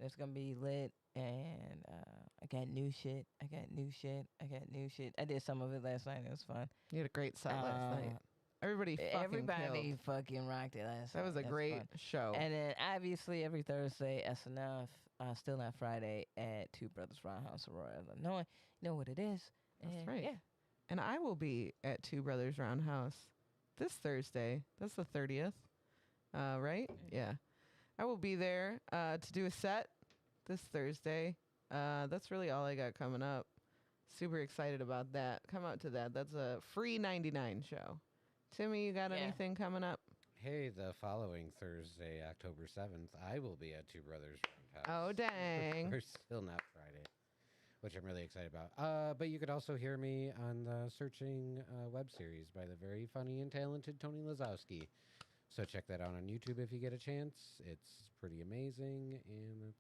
That's gonna be lit, and I got new shit. I did some of it last night. It was fun. You had a great set last night. Everybody fucking killed. fucking rocked it last night. That was a That's great fun. show. And then obviously every Thursday, SNF, Still Not Friday at Two Brothers Roundhouse, Aurora, Illinois. You know what it is. That's And right. Yeah. And I will be at Two Brothers Roundhouse this Thursday. That's the 30th. Right? Yeah. I will be there to do a set this Thursday. That's really all I got coming up. Super excited about that. Come out to that. That's a free 99 show. Timmy, you got Yeah. anything coming up? Hey, the following Thursday, October 7th, I will be at Two Brothers Roundhouse. Oh, dang. We're still not Friday, which I'm really excited about. But you could also hear me on the Searching web series by the very funny and talented Tony Lazowski. So check that out on YouTube if you get a chance. It's pretty amazing, and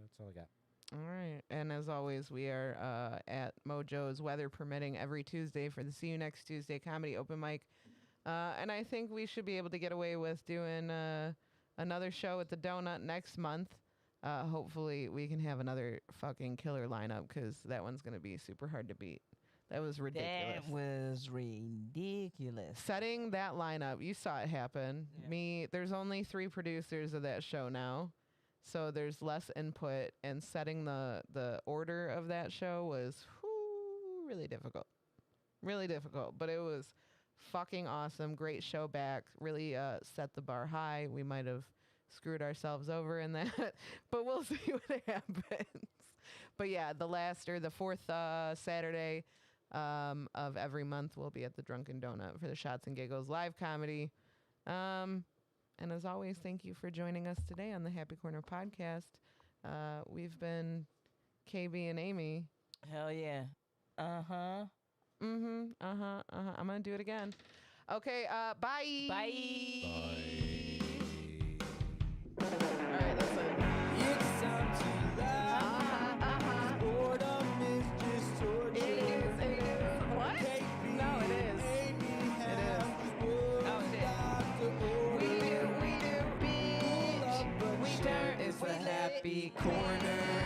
that's all I got. All right. And as always, we are at Mojo's, weather permitting, every Tuesday for the See You Next Tuesday comedy open mic. And I think we should be able to get away with doing another show at the Donut next month. hopefully we can have another fucking killer lineup because that one's gonna be super hard to beat. That was ridiculous. That was ridiculous. Setting that lineup, you saw it happen. Yeah. There's only 3 producers of that show now, so there's less input. And setting the order of that show was really difficult, But it was fucking awesome. Great show back. Really set the bar high. We might have screwed ourselves over in that, but we'll see what happens. But yeah, the fourth Saturday of every month we'll be at the Drunken Donut for the Shots and Giggles live comedy. And as always, thank you for joining us today on the Happy Corner podcast. We've been KB and Aimee. Hell yeah. Uh-huh. I'm gonna do it again. Okay, bye. Bye. All right, that's it. It's time to laugh. Boredom is just torture. It is. What? No, it is. It is. Oh, shit. We do, bitch. We turn. It's the happy corner.